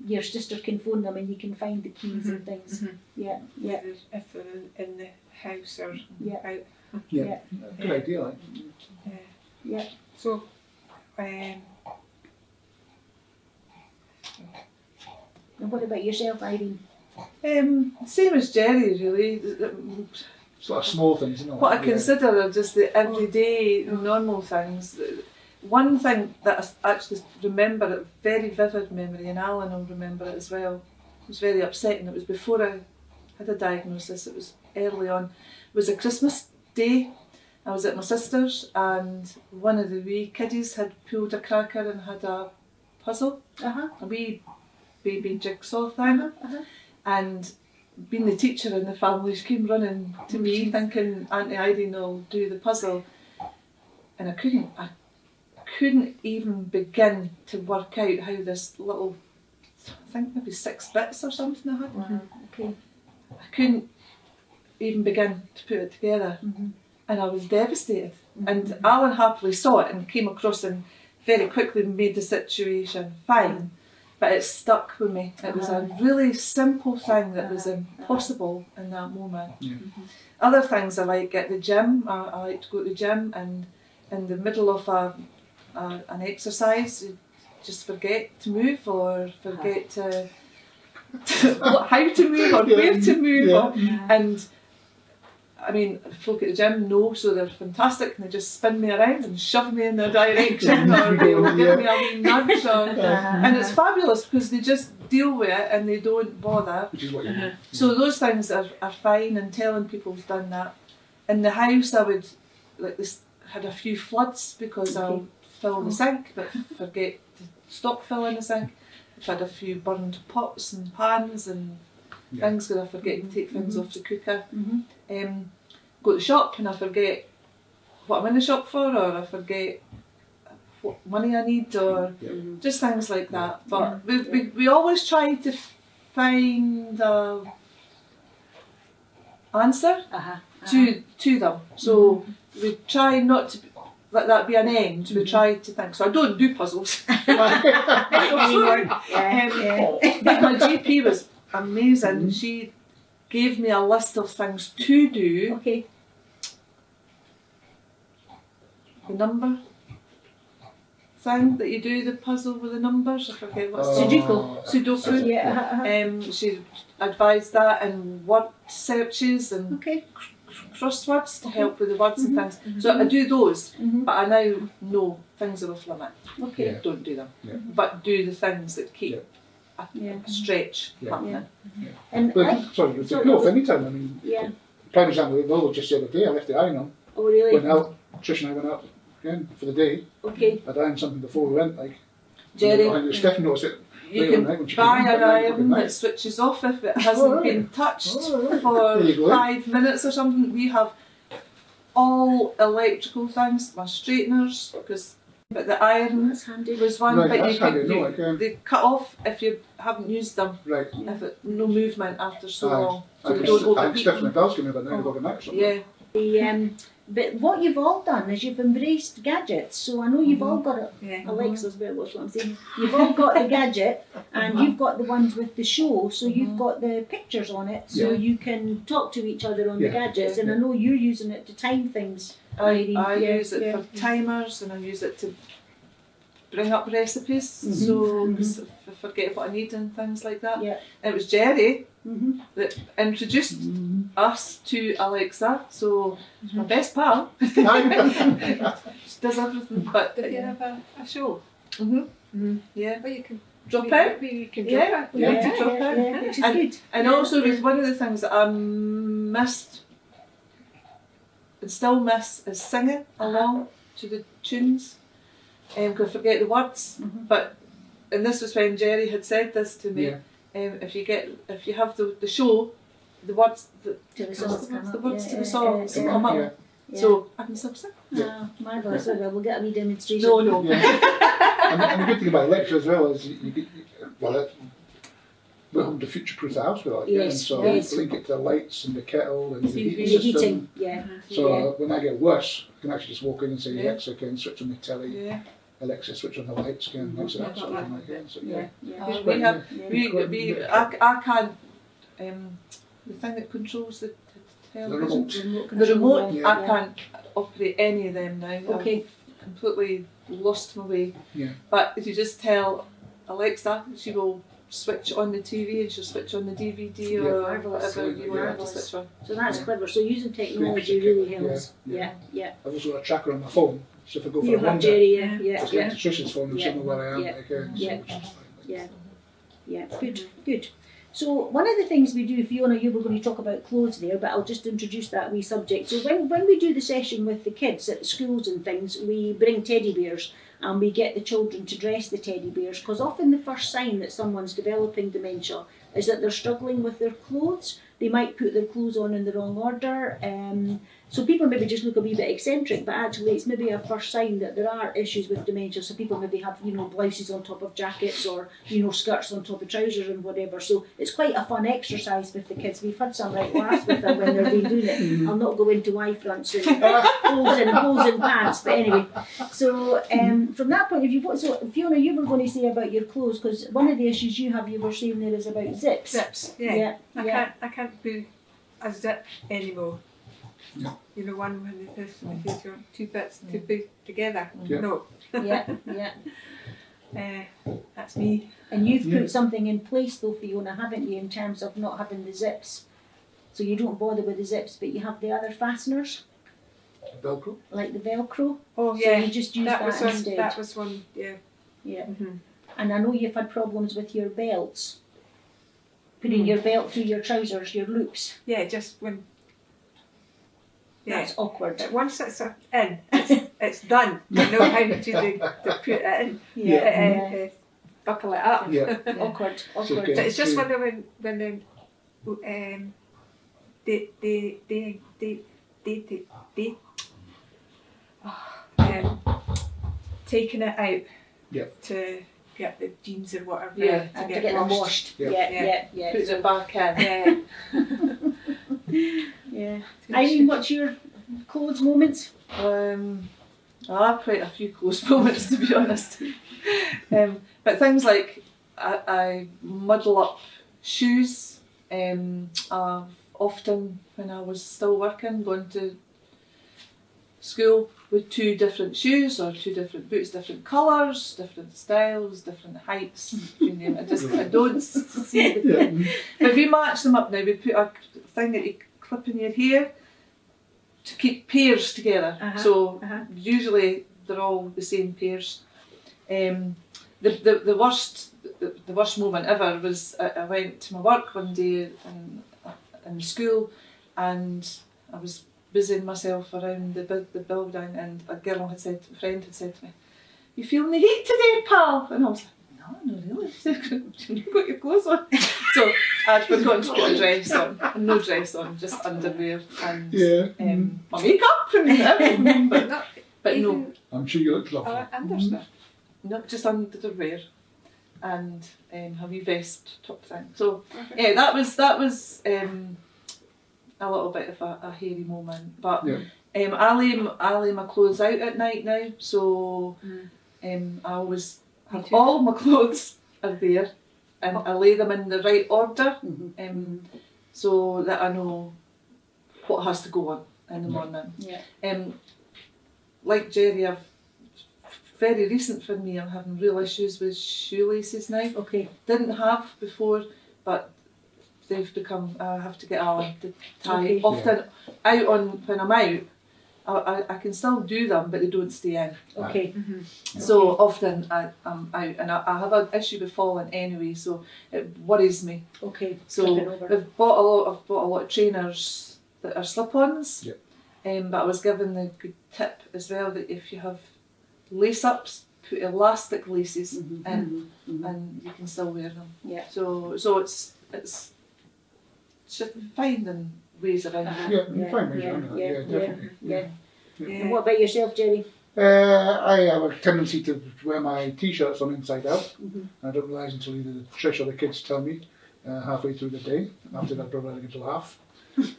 S6: your sister can phone them and you can find the keys and things.
S3: If they're in the house or out.
S2: Good idea.
S3: So,
S6: and what about yourself, Irene?
S4: Same as Jerry, really.
S2: It's a lot of small things, isn't it?
S4: What I consider are just the everyday, normal things. One thing that I actually remember, a very vivid memory, and Alan will remember it as well, it was very upsetting. It was before I had a diagnosis, it was early on. It was a Christmas day. I was at my sister's, and one of the wee kiddies had pulled a cracker and had a puzzle, a wee baby jigsaw thing. And being the teacher in the family, she came running to me thinking Auntie Irene will do the puzzle, and I couldn't even begin to work out how this little, I think maybe 6 bits or something I had. I couldn't even begin to put it together, and I was devastated. And Alan happily saw it and came across and very quickly made the situation fine. But it stuck with me. It was a really simple thing that was impossible in that moment. Other things I like at the gym, I like to go to the gym, and in the middle of a an exercise, you just forget to move or forget to how to move or where to move, and I mean, folk at the gym know, so they're fantastic, and they just spin me around and shove me in their direction, or they'll give me a wee nudge, and it's fabulous because they just deal with it and they don't bother.
S2: Which is what you do.
S4: So those things are fine, and telling people's done that. In the house, I would, like this, had a few floods because I'll fill the sink but forget to stop filling the sink. I've had a few burned pots and pans and things because I forget to take things off the cooker. Go to the shop and I forget what I'm in the shop for, or I forget what money I need, or just things like that. But we always try to find an answer to them. So we try not to let that be an end. We try to think. So I don't do puzzles anymore. But my GP was amazing. She gave me a list of things to do. The number thing that you do, the puzzle with the numbers, I forget what's Sudoku. She advised that, and word searches and crosswords to help with the words and things. So I do those, but I now know things are off limit. Don't do them, but do the things that keep a stretch happening.
S2: No, any time. I mean, prime example, well, just the other day I left the iron on.
S6: Oh really?
S2: Went out, Trish and I went out again for the day. I'd ironed something before we went, like.
S4: Jerry,
S2: Steph knows it.
S4: you can buy an iron that switches off if it hasn't been touched for 5 minutes or something. We have all electrical things, my straighteners, but the iron was one, but they cut off if you haven't used them. If no movement after so long, so they don't overheat.
S2: Definitely does give me about 9 o'clock at night or something.
S6: But what you've all done is you've embraced gadgets. So I know you've all got it. Alexa's better watch what I'm saying. You've all got the gadget, and you've got the ones with the show. So you've got the pictures on it, so you can talk to each other on the gadgets. And I know you're using it to time things.
S4: I use it for timers, and I use it to bring up recipes. So because I forget what I need and things like that. And it was Jerry that introduced us to Alexa, so my best pal. She does everything. But
S3: did you have a show?
S4: Yeah,
S3: but you can
S4: drop out.
S3: You can drop out.
S6: Which is good.
S4: And also, it was one of the things that I missed and still miss is singing along to the tunes. Because I forget the words. And this was when Jerry had said this to me. If you have the show, the words to the songs come up. So I can still sing.
S6: Marvellous. We'll get a wee demonstration.
S4: No.
S2: And the good thing about Alexa as well is we're home to future-proof the house with it. So link it to the lights and the kettle and the heating system. So when I get worse, I can actually just walk in and say, Alexa, can switch on the telly. Alexa, switch on the lights again, things like that sort of thing. So,
S4: I can't, the thing that controls the television, the remote, I can't operate any of them now. I've completely lost my way. But if you just tell Alexa, she will switch on the TV and she'll switch on the DVD or whatever you want to switch on.
S6: So that's clever. So using technology really helps. I've
S2: also got a tracker on my phone. So if I go for
S6: you
S2: a
S6: have
S2: wander,
S6: Jerry,
S2: just get to Trish's phone and show me where I am.
S6: Good. So one of the things we do, Fiona, you were going to talk about clothes there, but I'll just introduce that wee subject. So when we do the session with the kids at the schools and things, we bring teddy bears and we get the children to dress the teddy bears, because often the first sign that someone's developing dementia is that they're struggling with their clothes. They might put their clothes on in the wrong order. So people maybe just look a wee bit eccentric, but actually it's maybe a first sign that there are issues with dementia. So people maybe have, blouses on top of jackets, or, skirts on top of trousers and whatever. So it's quite a fun exercise with the kids. We've had some right laughs with them when they've been doing it. I'll not go into Y-fronts and holes in pants, but anyway. So from that point of view, so Fiona, you were going to say about your clothes, because one of the issues you were saying there is about zips.
S3: Zips, I can't do a zip anymore.
S2: Yeah.
S3: You know, one when the person in the face, you want two bits to put together.
S2: Yeah.
S3: No.
S6: Yeah, yeah.
S3: That's me.
S6: And you've put something in place though, Fiona, haven't you, in terms of not having the zips? So you don't bother with the zips, but you have the other fasteners,
S2: Velcro.
S6: like the Velcro.
S3: Oh,
S6: So
S3: yeah.
S6: you just use that instead.
S3: That was one, yeah.
S6: Yeah.
S3: Mm-hmm.
S6: And I know you've had problems with your belts. Putting your belt through your trousers, your loops.
S3: Yeah, just when. Yeah.
S6: That's awkward.
S3: But once it's in, it's done. You know how to put it in.
S6: Yeah.
S3: Buckle it up.
S2: Yeah.
S6: Awkward.
S2: Okay.
S3: But it's just when taking it out to get the jeans or whatever
S5: Yeah,
S3: to
S6: And
S3: get
S6: to get them
S3: washed.
S6: washed.
S2: Yeah.
S6: Yeah.
S5: Puts it back in.
S6: Yeah. Irene, what's your clothes moments?
S5: I have quite a few close moments, to be honest. But things like I muddle up shoes. I've often, when I was still working, going to school with two different shoes or two different boots, different colours, different styles, different heights. You name it. I don't see the But we match them up now. We put a thing that you clip in your hair to keep pairs together. So usually they're all the same pairs. The worst moment ever was I went to my work one day in school, and I was busying myself around the building, and a friend had said to me, "You feeling the heat today, pal?" And I was like, "No, not really." She said, "You've got your clothes on." So I'd forgotten to put a dress on, and no dress on, just underwear and my makeup and everything. But no.
S2: I'm sure you look lovely.
S3: Understand.
S5: No, just underwear and a wee vest top thing. So yeah, that was a little bit of a hairy moment. But I lay my clothes out at night now, so I always have all my clothes are there, and I lay them in the right order, so that I know what has to go on in the morning.
S6: Yeah.
S5: Like Jerry, very recent for me, I'm having real issues with shoelaces now.
S6: Okay.
S5: Didn't have before, but they've become, I have to get Alan to tie. Often out on, when I'm out, I can still do them, but they don't stay in.
S6: Okay.
S5: So often I'm out, and I have an issue with falling anyway, so it worries me.
S6: Okay.
S5: So I've bought a lot of trainers that are slip-ons. But I was given the good tip as well that if you have lace-ups, put elastic laces in, and you can still wear them.
S6: Yeah.
S5: So it's just finding ways around it.
S2: Yeah, fine ways around it. Yeah, definitely.
S6: Yeah. And what about yourself, Jerry?
S2: I have a tendency to wear my t-shirts on inside out. I don't realise until either Trish or the kids tell me halfway through the day. After that, probably I get to laugh.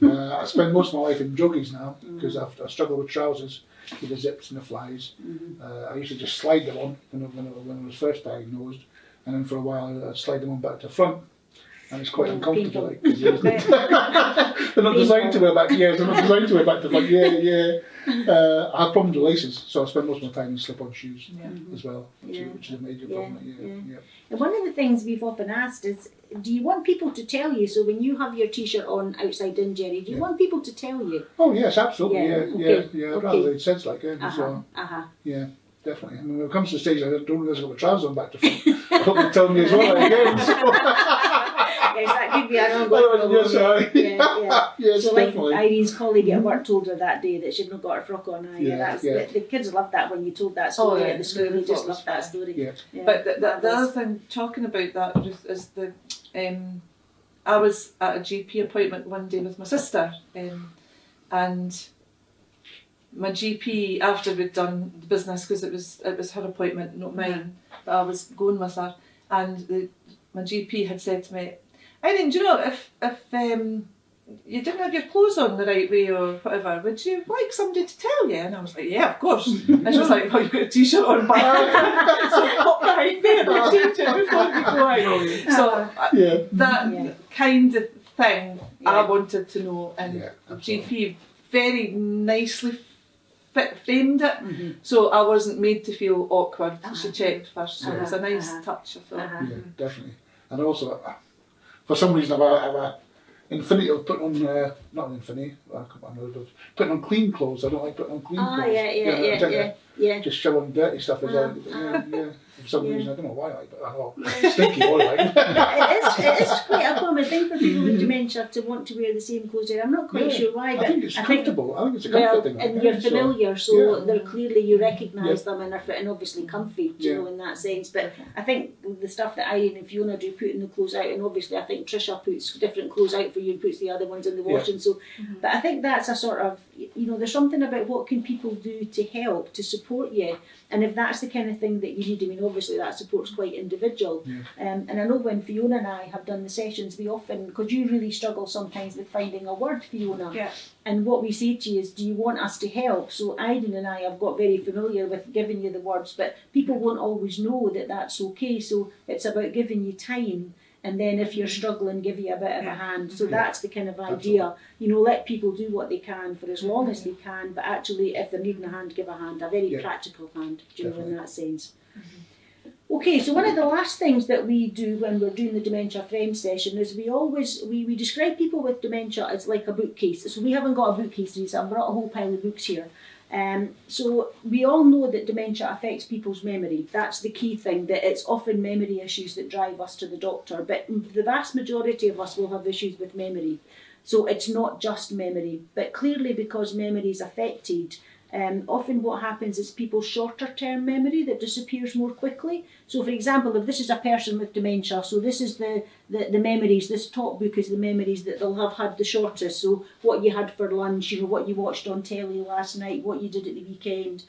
S2: I spend most of my life in joggies now because I struggle with trousers with the zips and the flies. I used to just slide them on when I was first diagnosed, and then for a while I'd slide them on back to front, and it's quite uncomfortable. Like, they're not designed to wear back. They're not designed to wear back to front. I have problems with laces, so I spend most of my time in slip-on shoes as well, which is a major problem.
S6: And one of the things we've often asked is, do you want people to tell you? So when you have your t-shirt on outside in, Jerry, do you want people to tell you?
S2: Oh yes, absolutely. I'd rather they'd said like yeah, definitely. I mean, when it comes to the stage, I don't realise I've got my trousers on back to front. I hope they tell me as well again.
S6: Yes, that could be an ongoing problem.
S2: Yes,
S6: so like
S2: definitely.
S6: Irene's colleague at work told her that day that she'd not got her frock on. The kids loved that when you told that story at the school. They just loved that story.
S5: But the other thing, talking about that, Ruth, is I was at a GP appointment one day with my sister, and my GP, after we'd done the business, because it was her appointment, not mine, but I was going with her, and my GP had said to me, "Irene, do you know, if you didn't have your clothes on the right way or whatever, would you like somebody to tell you?" And I was like, "Yeah, of course." And she was like, "Oh, you've got a t-shirt on back." So pop behind me and I'll change it before we go out. So that kind of thing I wanted to know, and GP very nicely framed it, so I wasn't made to feel awkward. She checked first, so it was a nice touch, I thought.
S2: Yeah, definitely. And also, for some reason, I have a infinity of putting on, not an infinity, putting on clean clothes. I don't like putting on clean clothes.
S6: Yeah.
S2: Just showing dirty stuff as well. For some reason, I don't know why I like it, but stinky all right.
S6: It is quite a common thing for people with dementia to want to wear the same clothes. I'm not quite sure why, but
S2: I think it's comfortable. I think it's a comfort thing.
S6: And you're familiar, so they're clearly, you recognise them and are obviously comfy, you know, in that sense. But I think the stuff that Irene and Fiona do, putting the clothes out, and obviously I think Trisha puts different clothes out for you and puts the other ones in the washing. So, but I think that's a sort of, you know, there's something about what can people do to help, to support you. And if that's the kind of thing that you need, I mean, obviously that support's quite individual. And I know when Fiona and I have done the sessions, we often, because you really struggle sometimes with finding a word, Fiona. And what we say to you is, do you want us to help? So Irene and I have got very familiar with giving you the words, but people won't always know that that's okay. So it's about giving you time. And then if you're struggling, give you a bit of a hand. So that's the kind of idea. You know, let people do what they can for as long as they can, but actually if they're needing a hand, give a hand, a very practical hand, you know, in that sense. Okay, so one of the last things that we do when we're doing the Dementia Frame session is we describe people with dementia as like a bookcase. So we haven't got a bookcase, so I've brought a whole pile of books here. So we all know that dementia affects people's memory. That's the key thing, that it's often memory issues that drive us to the doctor, but the vast majority of us will have issues with memory. So it's not just memory, but clearly because memory is affected, often what happens is people's shorter term memory that disappears more quickly. So for example, if this is a person with dementia, so this is the memories, this top book is the memories that they'll have had the shortest. So what you had for lunch, you know, what you watched on telly last night, what you did at the weekend.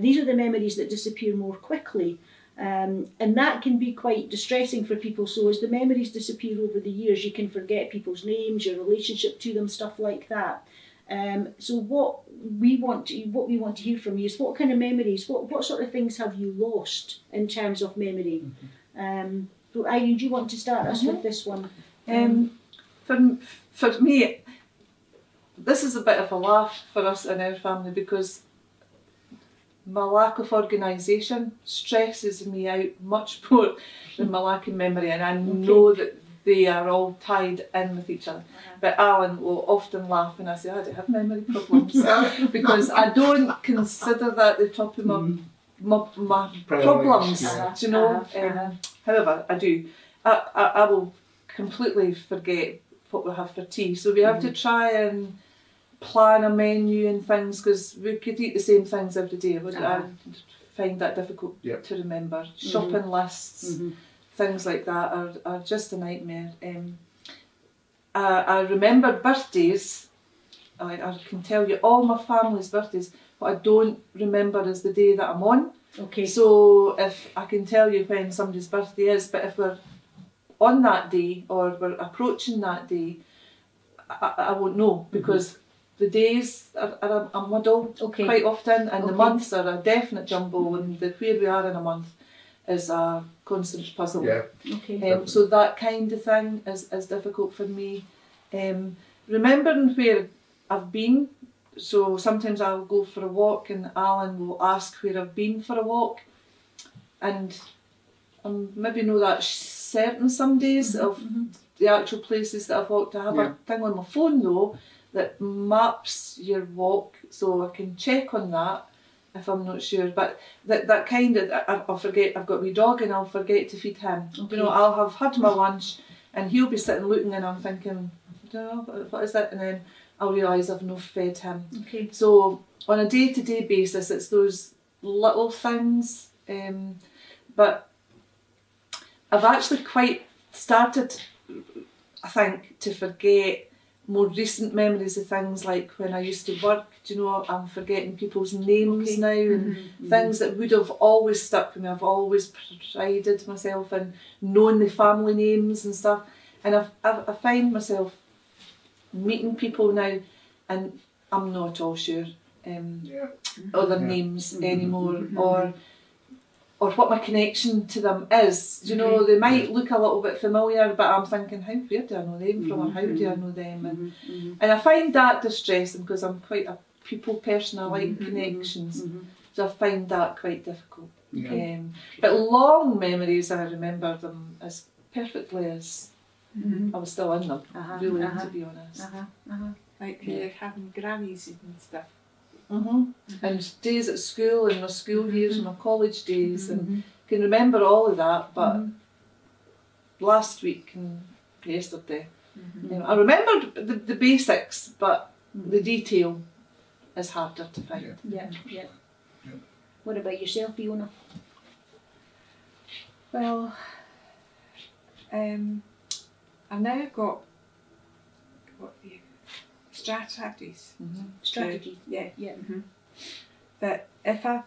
S6: These are the memories that disappear more quickly. And that can be quite distressing for people. So as the memories disappear over the years, you can forget people's names, your relationship to them, stuff like that. So what we want to hear from you is what kind of memories, what sort of things have you lost in terms of memory? So Irene, do you want to start us with this one?
S5: For me, this is a bit of a laugh for us in our family because my lack of organisation stresses me out much more than my lack of memory, and I know that they are all tied in with each other. But Alan will often laugh when I say I don't have memory problems because I don't consider that the top of my problems, do you know? However, I do. I will completely forget what we have for tea, so we have to try and plan a menu and things because we could eat the same things every day. I find that difficult to remember. Shopping lists, things like that are just a nightmare. I remember birthdays. I can tell you all my family's birthdays. What I don't remember is the day that I'm on.
S6: Okay.
S5: So if I can tell you when somebody's birthday is, but if we're on that day or we're approaching that day, I won't know because the days are a muddle quite often, and the months are a definite jumble, and where we are in a month is a constant puzzle. So that kind of thing is difficult for me. Remembering where I've been, so sometimes I'll go for a walk and Alan will ask where I've been for a walk, and I maybe know that certain some days of the actual places that I've walked. I have a thing on my phone though that maps your walk, so I can check on that if I'm not sure. But that kind of, I'll forget, I've got a wee dog and I'll forget to feed him. You know, I'll have had my lunch and he'll be sitting looking and I'm thinking, I don't know, what is it? And then I'll realise I've not fed him. So on a day-to-day basis, it's those little things. But I've actually quite started, I think, to forget more recent memories of things like when I used to work. Do you know, I'm forgetting people's names now and things that would have always stuck with me. I've always prided myself in knowing the family names and stuff, and I find myself meeting people now and I'm not at all sure other names anymore, or or what my connection to them is. You know, they might look a little bit familiar, but I'm thinking, where do I know them from, or how do I know them? And I find that distressing, because I'm quite a people person. I like connections, so I find that quite difficult. But long memories, I remember them as perfectly as I was still in them, really, to be honest.
S3: Like having grannies and stuff.
S5: And days at school, and my school years, and my college days, and can remember all of that, but last week and yesterday, I remembered the basics, but the detail is harder to find.
S6: What about yourself, Fiona?
S3: Well, I've now got strategies.
S6: Strategies.
S3: That if I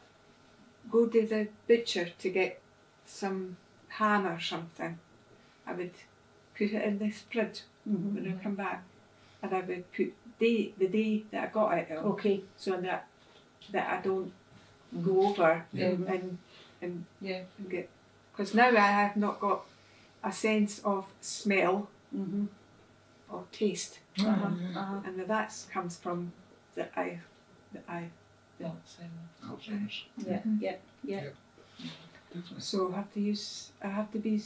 S3: go to the butcher to get some ham or something, I would put it in this fridge when I come back, and I would put the day that I got it on, so that I don't go over and get, because now I have not got a sense of smell or taste, and that comes from
S2: Alzheimer's.
S3: So I have to be,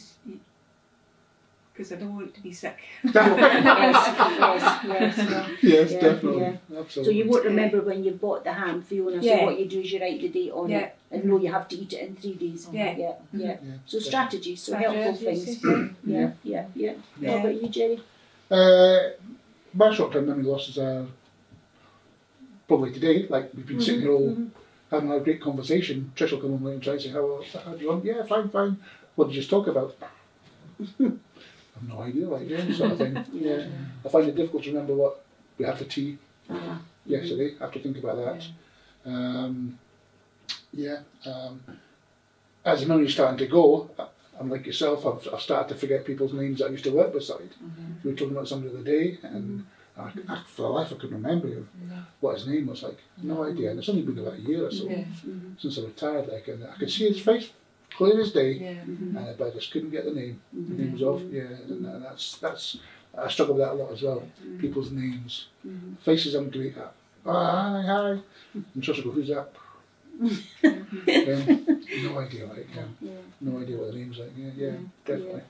S3: because I don't want to be sick.
S2: Yes, definitely. Absolutely.
S6: So you won't remember when you bought the ham, Fiona, so what you do is you write the date on it and know you have to eat it in 3 days. So strategies, so helpful things. What about you, Jerry?
S2: My short-term memory losses are probably today, like we've been sitting here all having a great conversation. Trish will come on and try and say, how do you want? Yeah, fine. What did you just talk about? I've no idea, sort of thing. I find it difficult to remember what we had for tea yesterday. I have to think about that. As the memory's starting to go, I'm like yourself, I've started to forget people's names that I used to work beside. We were talking about somebody the other day, and for the life I couldn't remember what his name was. No idea. And it's only been about a year or so since I retired. And I could see his face clear as day, but I just couldn't get the name. The name was off. And that's I struggle with that a lot as well. People's names, faces I'm doing. Hi, and Trish will go, who's that? No idea, no idea what the name's like. Definitely.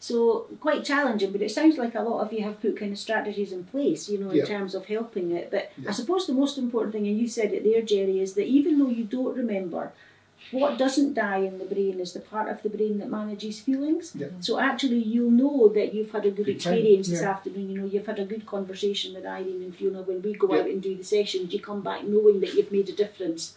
S6: So quite challenging, but it sounds like a lot of you have put kind of strategies in place, in terms of helping it. But I suppose the most important thing, and you said it there, Jerry, is that even though you don't remember, what doesn't die in the brain is the part of the brain that manages feelings. So actually you'll know that you've had a good experience this afternoon, you've had a good conversation with Irene and Fiona. When we go out and do the sessions, you come back knowing that you've made a difference.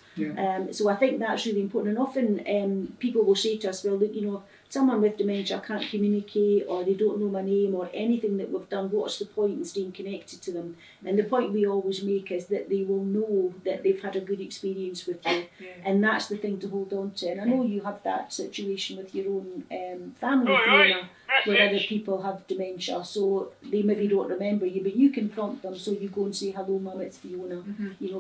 S6: So I think that's really important. And often people will say to us, well, look, someone with dementia can't communicate, or they don't know my name, or anything that we've done, what's the point in staying connected to them? And the point we always make is that they will know that they've had a good experience with you, and that's the thing to hold on to. And I know you have that situation with your own family, Fiona, where other people have dementia, so they maybe don't remember you, but you can prompt them, so you go and say, hello mum, it's Fiona,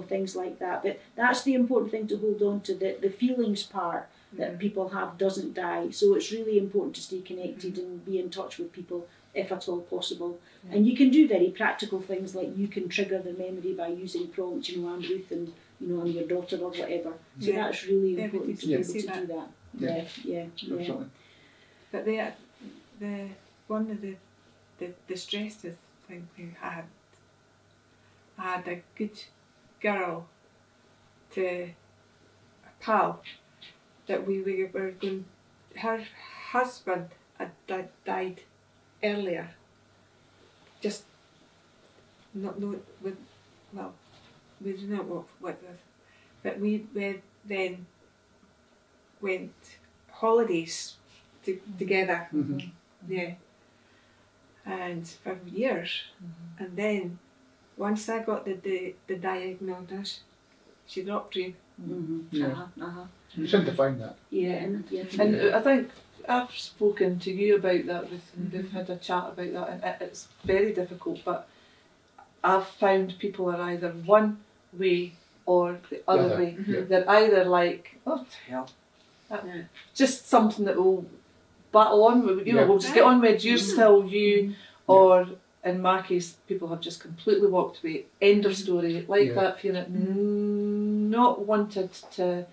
S6: things like that. But that's the important thing to hold on to, the feelings part that people have doesn't die. So it's really important to stay connected and be in touch with people if at all possible. And you can do very practical things, like you can trigger the memory by using prompts, I'm Ruth and I'm your daughter or whatever. So that's really important to be able to do that.
S3: But one of the stresses thing we had, I had a good girl to a pal that we were going, her husband had died earlier, just not know with, well, we don't know what was, but we then went holidays together, and for years, and then once I got the diagnosis, she dropped in.
S2: You tend to find that.
S5: And I think I've spoken to you about that, Ruth, and we've had a chat about that, and it's very difficult, but I've found people are either one way or the other way. They're either like, oh hell, just something that we'll battle on with. You know, we'll just get on with. You're still you, or in my case, people have just completely walked away. End of story. Like that, feeling not wanted to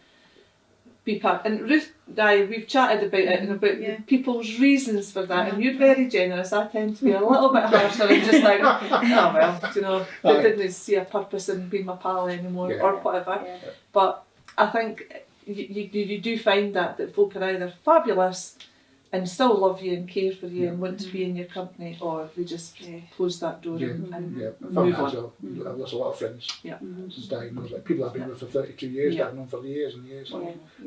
S5: be part. And Ruth and I, we've chatted about it and about people's reasons for that. And you're very generous. I tend to be a little bit harsher and just like, oh well, you know, they didn't see a purpose in being my pal anymore or whatever. But I think you do find that folk are either fabulous and still love you and care for you and want to be in your company, or they just close that door and move on.
S2: I've lost a lot of friends since diagnosed. Like people I've been with for 32 years, that I've known for years and years,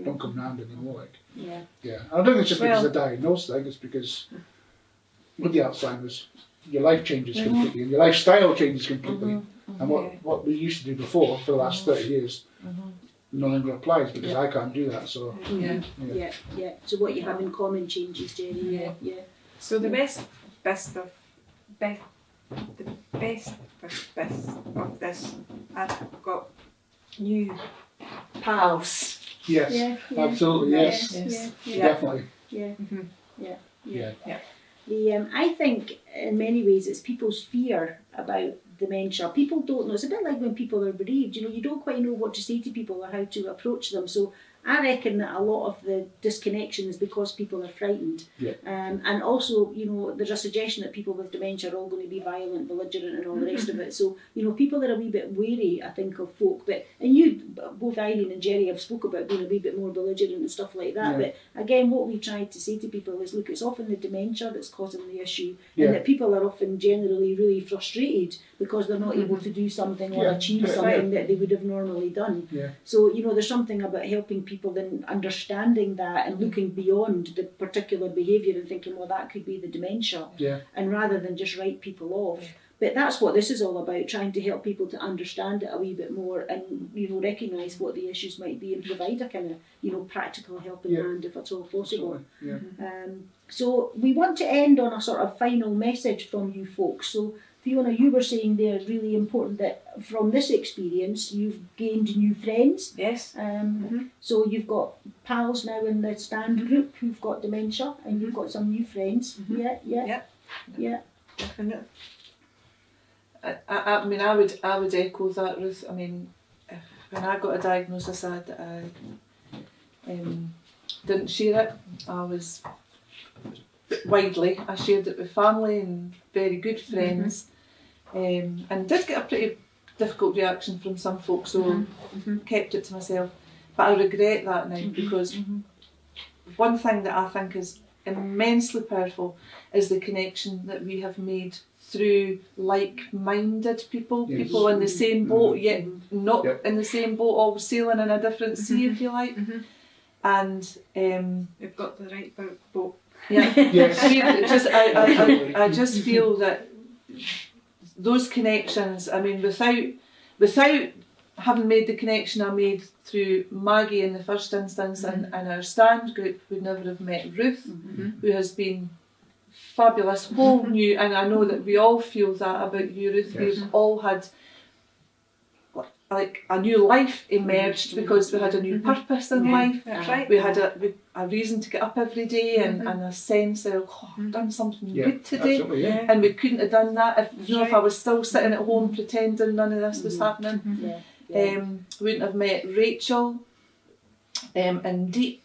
S2: don't come round anymore. Like, and I don't think it's just because of the diagnosed thing. It's because with the Alzheimer's, your life changes completely and your lifestyle changes completely. And what we used to do before for the last 30 years. No longer applies because I can't do that. So
S6: So what you have in common changes, Jerry.
S3: So the best of this, I've got new pals.
S2: Yes, absolutely. Yes, definitely.
S6: I think in many ways it's people's fear about dementia. People don't know. It's a bit like when people are bereaved. You know, you don't quite know what to say to people or how to approach them. So I reckon that a lot of the disconnection is because people are frightened. And also, you know, there's a suggestion that people with dementia are all going to be violent, belligerent and all the rest of it. So, you know, people are a wee bit wary, I think, of folk. And you, both Irene and Jerry, have spoke about being a wee bit more belligerent and stuff like that. But again, what we try to say to people is, look, it's often the dementia that's causing the issue. And that people are often generally really frustrated because they're not able to do something or achieve something that they would have normally done. So, you know, there's something about helping people then understanding that and looking beyond the particular behaviour and thinking, well, that could be the dementia, and rather than just write people off. But that's what this is all about, trying to help people to understand it a wee bit more and, you know, recognise what the issues might be and provide a kind of, you know, practical helping hand if at all possible. So we want to end on a sort of final message from you folks. So Fiona, you were saying there it's really important that from this experience you've gained new friends.
S3: Yes.
S6: So you've got pals now in the stand group who've got dementia, and you've got some new friends.
S3: Definitely.
S5: I mean, I would echo that, Ruth. I mean, when I got a diagnosis, I didn't share it. I was widely. I shared it with family and very good friends, and did get a pretty difficult reaction from some folks, so kept it to myself. But I regret that now because one thing that I think is immensely powerful is the connection that we have made through like-minded people, people in the same boat, yet not in the same boat, all sailing in a different sea, if you like. And
S3: we've got the right boat.
S5: I just feel that those connections, I mean, without having made the connection I made through Maggie in the first instance and our stand group, we'd never have met Ruth, who has been fabulous, whole new, and I know that we all feel that about you, Ruth. We've all had like a new life emerged because we had a new purpose in life. We had a reason to get up every day and a sense of, oh, I've done something good today, and we couldn't have done that if I was still sitting at home pretending none of this was happening. We wouldn't have met Rachel and Deep,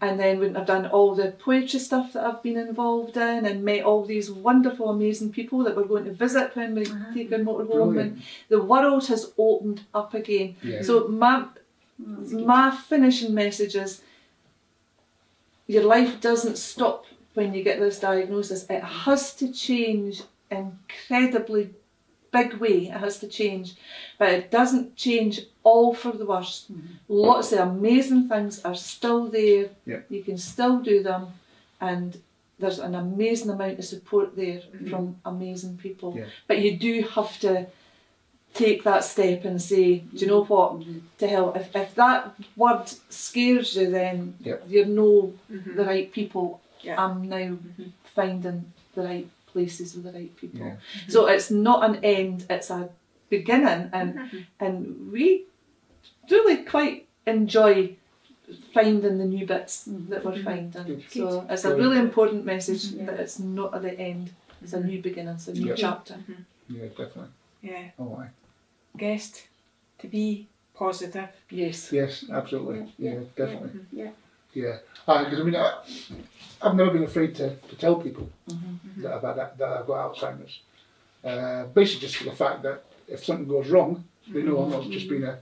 S5: and then wouldn't have done all the poetry stuff that I've been involved in, and met all these wonderful, amazing people that we're going to visit when we take our motorhome. And the world has opened up again. So my finishing message is, your life doesn't stop when you get this diagnosis. It has to change incredibly big way. It has to change, but it doesn't change all for the worse. Lots of amazing things are still there. You can still do them, and there's an amazing amount of support there from amazing people. But you do have to take that step and say, do you know what, to hell, if that word scares you, then you know the right people. I'm now finding the right places with the right people. So it's not an end, it's a beginning, and we really quite enjoy finding the new bits that we're finding. So it's a really important message that it's not at the end. It's a new beginning. It's a new chapter.
S2: Yeah, definitely.
S3: Yeah.
S2: Oh, aye.
S3: Guest to be positive.
S5: Yes.
S2: Yes, absolutely. Yeah, definitely.
S6: Yeah.
S2: Yeah. Because I mean, I've never been afraid to tell people that I've got Alzheimer's. Basically, just for the fact that if something goes wrong, they know I'm not just being a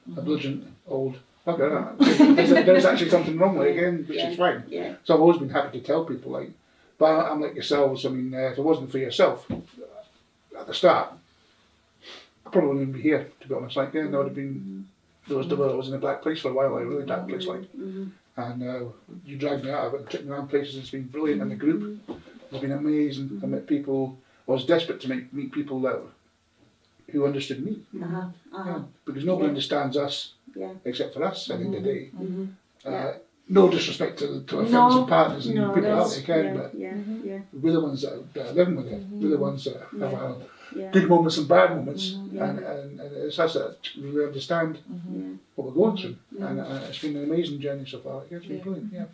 S2: belligerent old bugger. There's actually something wrong with it again, which is fine.
S6: Yeah.
S2: So I've always been happy to tell people, like, but I'm like yourselves. I mean, if it wasn't for yourself at the start, I probably wouldn't even be here, to be honest. Like, yeah, there would have been, I was in a black place for a while, like a really dark place, like. And you dragged me out of it and took me around places. It's been brilliant, and the group has been amazing. I met people. I was desperate to meet people that who understood me, yeah, because nobody understands us except for us at the end of the day. No disrespect to our friends and partners and people out there, but we're the ones that are living with it. We're the ones that have our good moments and bad moments, and it's us that really understand what we're going through. And it's been an amazing journey so far. It's been brilliant, yeah.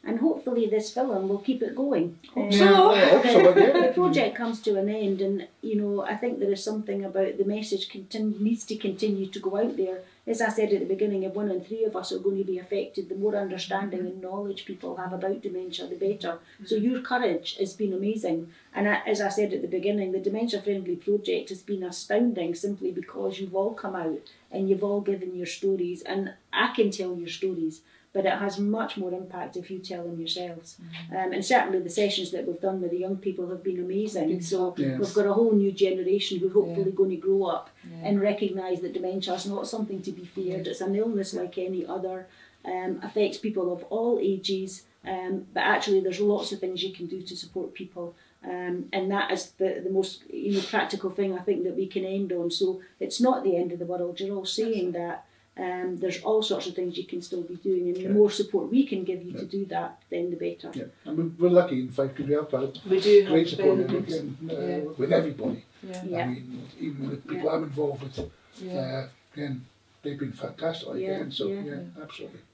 S6: And hopefully this film will keep it going.
S2: The
S6: project comes to an end, and you know, I think there is something about the message needs to continue to go out there. As I said at the beginning, if 1 in 3 of us are going to be affected, the more understanding and knowledge people have about dementia, the better. So your courage has been amazing. And as I said at the beginning, the Dementia Friendly Project has been astounding simply because you've all come out and you've all given your stories. And I can tell your stories, but it has much more impact if you tell them yourselves. And certainly the sessions that we've done with the young people have been amazing. So we've got a whole new generation who are hopefully going to grow up and recognise that dementia is not something to be feared. It's an illness like any other, affects people of all ages, but actually there's lots of things you can do to support people. And that is the most practical thing I think that we can end on. So it's not the end of the world. You're all saying that. There's all sorts of things you can still be doing, and the more support we can give you to do that, then the better.
S2: Yeah, and we're lucky in Fife because we have had great support with everybody. I mean, even with the people I'm involved with, again, they've been fantastic. Absolutely.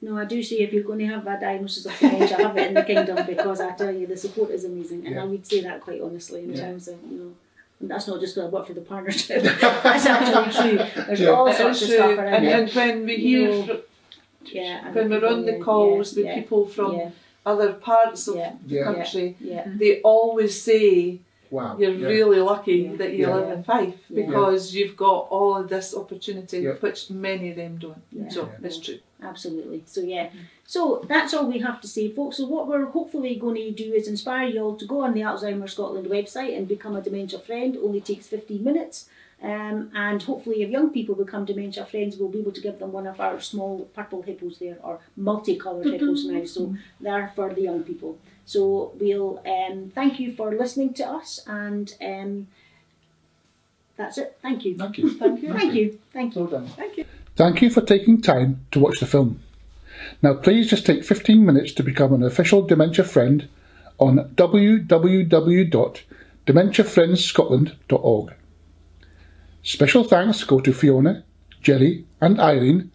S6: No, I do say if you're going to have a diagnosis of dementia, have it in the kingdom, because I tell you the support is amazing, and I would say that quite honestly in terms of and that's not just because I work for the partnership. That's actually true. There's all sorts of stuff around it.
S5: And when we hear, when we're on the calls with people from other parts of the country, they always say,
S2: wow,
S5: you're really lucky that you live in Fife because you've got all of this opportunity, which many of them don't. So it's true.
S6: Absolutely. So so that's all we have to say, folks. So what we're hopefully going to do is inspire you all to go on the Alzheimer Scotland website and become a dementia friend. It only takes 15 minutes. And hopefully if young people become dementia friends, we'll be able to give them one of our small purple hippos there, or multicoloured hippos now. So they're for the young people. So we'll thank you for listening to us, and that's it. Thank you.
S2: Thank you.
S6: Thank you. Thank you. Thank you.
S2: Well done.
S5: Thank you.
S2: Thank you for taking time to watch the film. Now please just take 15 minutes to become an official dementia friend on www.dementiafriendscotland.org. Special thanks go to Fiona, Jerry and Irene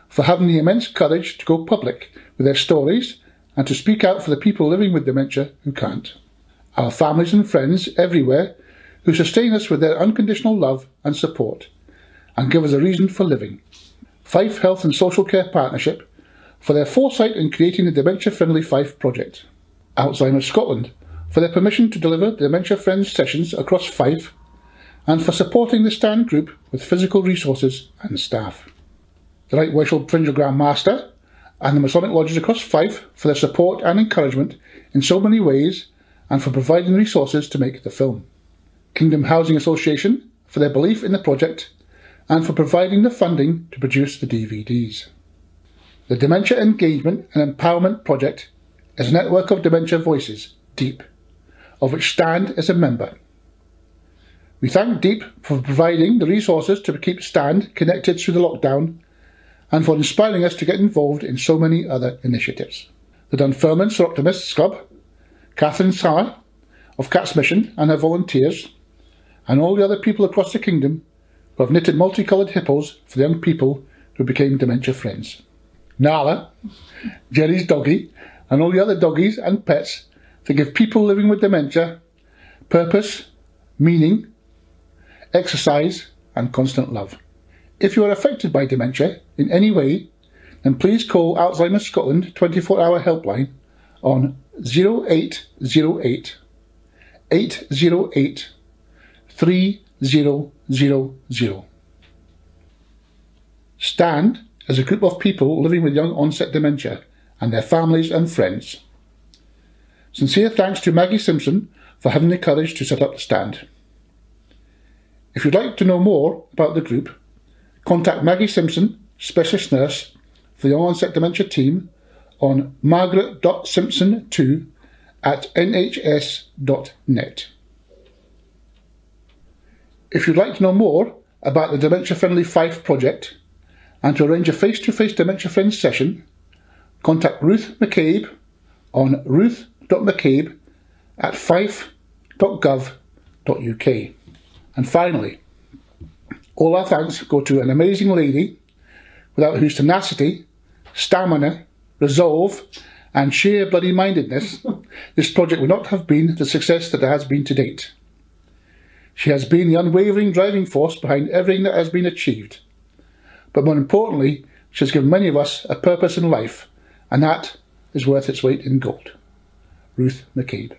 S2: for having the immense courage to go public with their stories and to speak out for the people living with dementia who can't. Our families and friends everywhere who sustain us with their unconditional love and support and give us a reason for living. Fife Health and Social Care Partnership for their foresight in creating the Dementia Friendly Fife project. Alzheimer Scotland for their permission to deliver Dementia Friends sessions across Fife, and for supporting the stand group with physical resources and staff. The Right Wishel Fringogram Master and the Masonic Lodges across Fife for their support and encouragement in so many ways, and for providing resources to make the film. Kingdom Housing Association for their belief in the project and for providing the funding to produce the DVDs. The Dementia Engagement and Empowerment Project is a network of dementia voices, DEEP, of which Stand is a member. We thank DEEP for providing the resources to keep Stand connected through the lockdown and for inspiring us to get involved in so many other initiatives. The Dunfermline for Optimists Club, Catherine Sauer of Cat's Mission and her volunteers, and all the other people across the kingdom who have knitted multicoloured hippos for the young people who became dementia friends. Nala, Jerry's doggy, and all the other doggies and pets that give people living with dementia purpose, meaning, exercise, and constant love. If you are affected by dementia in any way, then please call Alzheimer Scotland 24-hour helpline on 0808 808 3000. STAND is a group of people living with young onset dementia and their families and friends. Sincere thanks to Maggie Simpson for having the courage to set up the stand. If you'd like to know more about the group, contact Maggie Simpson, Specialist Nurse for the Young Onset Dementia team on margaret.simpson2@nhs.net. If you'd like to know more about the Dementia Friendly Fife project and to arrange a face-to-face Dementia Friends session, contact Ruth McCabe on ruth.mccabe@fife.gov.uk. And finally, all our thanks go to an amazing lady without whose tenacity, stamina, resolve and sheer bloody-mindedness this project would not have been the success that it has been to date. She has been the unwavering driving force behind everything that has been achieved. But more importantly, she has given many of us a purpose in life, and that is worth its weight in gold. Ruth McCabe.